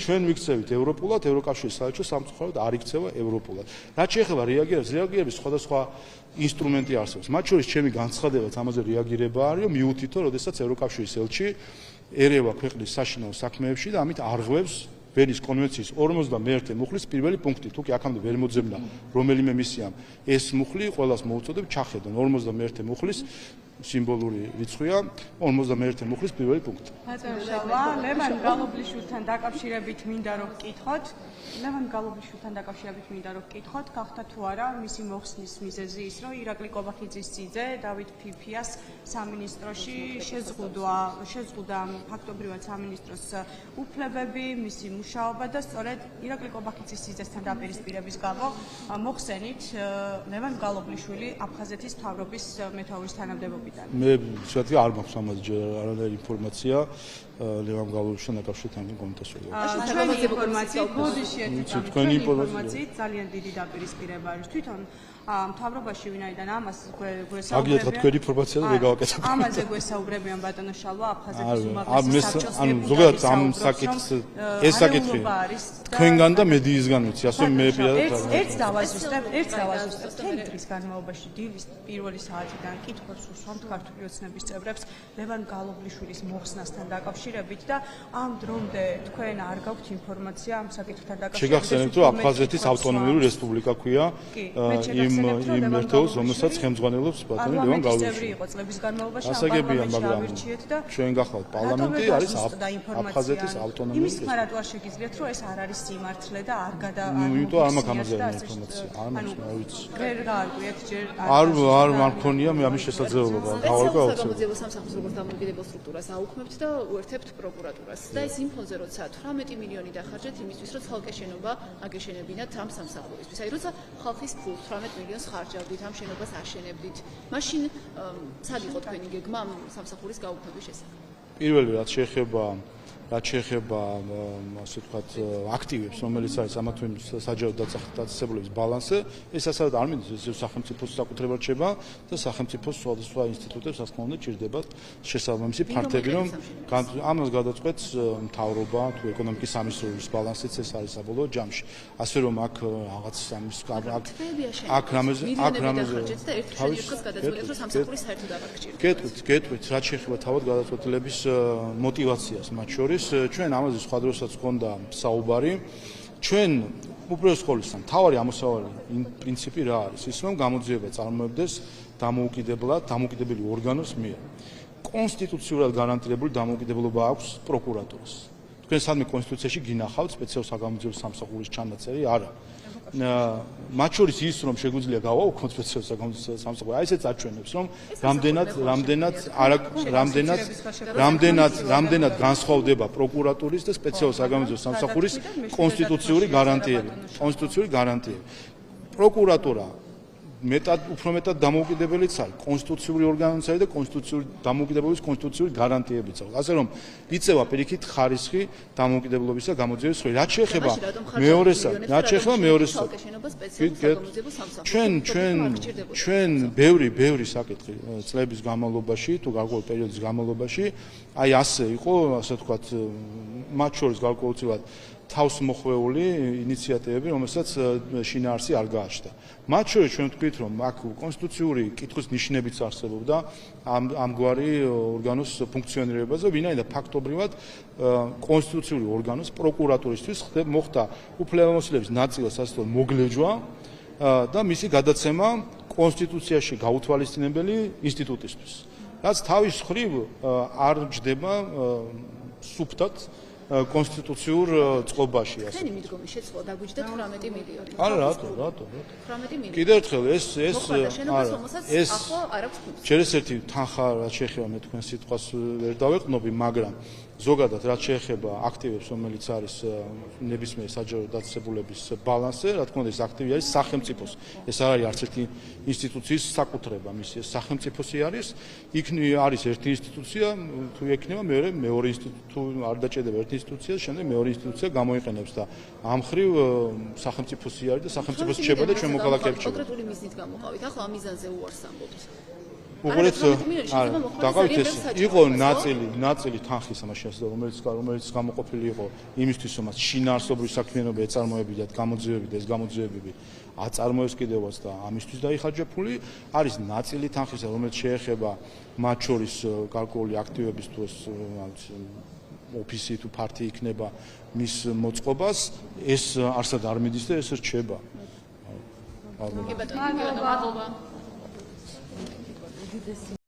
[SPEAKER 2] ჩვენ ვიქცევით ევროპულად, ევროკავშირის საელჩო სამწუხაროდ არ იქცევა ევროპულად. რაც შეეხება რეაგირების სხვადასხვა ინსტრუმენტი არსებობს. მათ შორის ჩემი განცხადებაც ამაზე რეაგირება არის, რომ მიუთითო, როდესაც ევროკავშირის ელჩი ერევა ქვეყნის საშინაო საქმეებში და ამით არღვევს ვენის კონვენციის 51 მუხლის პირველი პუნქტი. თუკი აქამდე ვერ მოძებნა რომელიმე მისიამ ეს მუხლი ყველას მოუწოდებ ჩახედონ 51 მუხლის სიმბოლური რიცხვია 51 მუხლის პირველი პუნქტი.
[SPEAKER 7] ბატონო შალვა, ლევან გალუბრიშვილთან დაკავშირებით მინდა რომ გკითხოთ. გახდა თუ არა მისი მოხსნის მიზეზი ის, რომ ირაკლი კობახიძის ძიძე დავით ფიფიას სამინისტროში შეზღუდა ფაქტობრივად სამინისტროს უფლებები, მისი მუშაობა და სწორედ ირაკლი კობახიძის ძიძესთან დაპირისპირების გამო მოხსენით ლევან გალუბრიშვილი აფხაზეთის მთავრობის მეთაურის თანამდებობიდან.
[SPEAKER 2] მე ვთქვი არ მაქვს ამაზე არანაირი ინფორმაცია ლევან გალუბრიშვილთან დაკავშირებით ამ კომენტარში.
[SPEAKER 7] ჩვენი ინფორმაცია ბოდიში თქვენი ინფორმაციით ძალიან დიდი დაპირისპირება არის თვითონ მთავრობაში ვინაიდან ამას ამაზე გვესაუბრებიან ბატონო შალვა აფხაზეთის უმაღლესი საბჭოს
[SPEAKER 2] ზოგადად ამ საკითხს ეს საკითხი თქვენგან და მედიისგან ვიცი ასე მე
[SPEAKER 7] ერთს დავაზუსტებ 10 დღის განმავლობაში დილის პირველი საათიდან კითხვებს უსვამ გსაუბრობთ ქართული ოცნების წევრებს ლევან გალობლიშვილის მოხსნასთან დაკავშირებით და ამ დრომდე თქვენ არ გაქვთ ინფორმაცია ამ საკითხთან დაკავშირებით?
[SPEAKER 2] შეგახსენებთ, რომ აფხაზეთის ავტონომიური რესპუბლიკა ქვია იმ ერთეულს, რომელსაც ხელმძღვანელობს ბატონი ლევან გალობლიშვილი.
[SPEAKER 7] იყო წლების განმავლობაში
[SPEAKER 2] ასაგებია, მაგრამ
[SPEAKER 7] ავირჩიეთ და
[SPEAKER 2] ჩვენ გახლავთ პარლამენტი არის აფხაზეთის ავტონომიური
[SPEAKER 7] იმის მხარად არ შეგიძლიათ, რომ ეს არ არის სიმართლე და არ
[SPEAKER 2] იმიტომ არ მაქვს ამაზე ინფორმაცია. არ მაქვს, რა ვიცი.
[SPEAKER 7] ვერ გაარკვიეთ ჯერ
[SPEAKER 2] არ მქონია მე ამის შესაძლებლობა. გავარკვე აუცილებლად.
[SPEAKER 3] სამგზელო სამსახურს როგორც დამოუკიდებელ სტრუქტურას აუქმებთ და უერთებთ პროკურატურას. და ეს იმ ფონზე როცა 18 მილიონი დახარჯეთ იმისთვის, რომ ხალხის შენობა აგეშენებინათ ამ სამსახურისთვის. აი როცა ხალხის ფულს 18 მილიონს ხარჯავდით, ამ შენობას აშენებდით, მაშინ სად იყო თქვენი გეგმა ამ სამსახურის გაუქმების შესახებ?
[SPEAKER 2] პირველი რაც შეეხება ასე ვთქვათ აქტივებს, რომელიც არის ამა თუ იმ საჯარო დაწესებულების ბალანსზე, ეს ასად არ მინდს სახელმწიფოს საკუთრებად შეება და სახელმწიფოს სხვადასხვა ინსტიტუტებს ასე უნდა ჭირდებათ შესაბამისი ფაქტები, რომ ამას გადაწყვეტს მთავრობა თუ ეკონომიკის სამინისტროს ბალანსიც ეს არის საბოლოო ჯამში. ასე რომ აქ რაღაც ამის აქ რამეზე გეტყვით, რაც შეეხება თავად გადაწყვეტილების მოტივაციას მათ შორის ჩვენ ამაზე სხვა დროსაც გქონდა საუბარი. ჩვენ უპირველეს ყოვლისა მთავარი ამოსავალი პრინციპი რა არის? ის რომ გამოძიება წარმოებდეს დამოუკიდებელი ორგანოს მიერ. კონსტიტუციურად გარანტირებული დამოუკიდებლობა აქვს პროკურატურას. თქვენ სადმე კონსტიტუციაში გინახავთ სპეციალურ საგამოძიებო სამსახურის ჩანაწერი? არა. მათ შორის ის რომ შეგვიძლია გავაუქმოთ სპეციალურ საგამოძიებო სამსახურს, აი ესეც აჩვენებს რომ რამდენად განსხვავდება პროკურატურის და სპეციალურ საგამოძიებო სამსახურის კონსტიტუციური გარანტიები. პროკურატურა უფრო მეტად დამოუკიდებელიც არის, კონსტიტუციური ორგანოც არის და კონსტიტუციური გარანტიებიც აქვს. ასე რომ იწევა პირიქით ხარისხი დამოუკიდებლობისა გამოძიების ხრი. რაც შეეხება მეორესა, ჩვენ ბევრი საკითხი წლების განმავლობაში თუ გარკვეულ პერიოდის განმავლობაში აი ასე იყო, ასე ვთქვათ, მათ შორის გარკვეულწილად თავს მოხვეული ინიციატივები, რომელსაც შინაარსი არ გააჩნდა. მათ შორის ჩვენ ვთქვით, რომ აქ კონსტიტუციური კითხვის ნიშნებიც არსებობდა ამგვარი ორგანოს ფუნქციონირებაზე, ვინაიდან ფაქტობრივად კონსტიტუციური ორგანოს პროკურატურისთვის მოხდა უფლებამოსილების ნაწილას ასე ვთქვათ მოგლეჯვა და მისი გადაცემა კონსტიტუციაში გაუთვალისწინებელი ინსტიტუტისთვის. რაც თავის მხრივ არ ჯდება სუფთად კონსტიტუციურ წყობაში ასე.
[SPEAKER 3] თქვენი მიდგომის შეცვლა დაგვიჯდა 18 მილიონი.
[SPEAKER 2] არა, რატო?
[SPEAKER 3] 18 მილიონი.
[SPEAKER 2] კიდევ ერთხელ ეს ჯერ ერთი თანხა რაც შეეხება მე თქვენ სიტყვას ვერ დავეყნობი, მაგრამ ზოგადად რაც შეეხება აქტივებს, რომელიც არის ნებისმიერ საჯარო დაწესებულების ბალანსზე, რა თქმა უნდა ეს აქტივი არის სახელმწიფოს. ეს არ არის არც ერთი ინსტიტუციის საკუთრება, მისი სახელმწიფოსი არის. იქ არის ერთი ინსტიტუცია, თუ ექნება მეორე ინსტიტუტი, არ დაჭერდება ერთი ინსტიტუცია, შემდეგ მეორე ინსტიტუცია გამოიყენებს და ამ ხრივ სახელმწიფოსი არის და სახელმწიფოს რჩება და ჩვენ მოქალაქეები რჩება.
[SPEAKER 3] კონკრეტული მიზნით გამოყავით. ახლა ამ მიზანზე უარს ამბობთ.
[SPEAKER 2] უყურეთ, დაგავით ეს იყო ნაწილი თანხის ამაში, რომელიც გამოყოფილი იყო იმისთვის, რომ შინაარსობრივი საქმიანობა ეწარმოებინათ გამოძიებები და ეს გამოძიებები აწარმოებს კიდევაც და ამისთვის დაიხარჯა ფული. არის ნაწილი თანხისა, რომელიც შეეხება მათ შორის გარკვეული აქტივების თუ ეს ოფისი თუ ფარტი იქნება მის მოწყობას, ეს არსად არ მიდის და ეს რჩება.
[SPEAKER 3] კი ბატონო, მადლობა.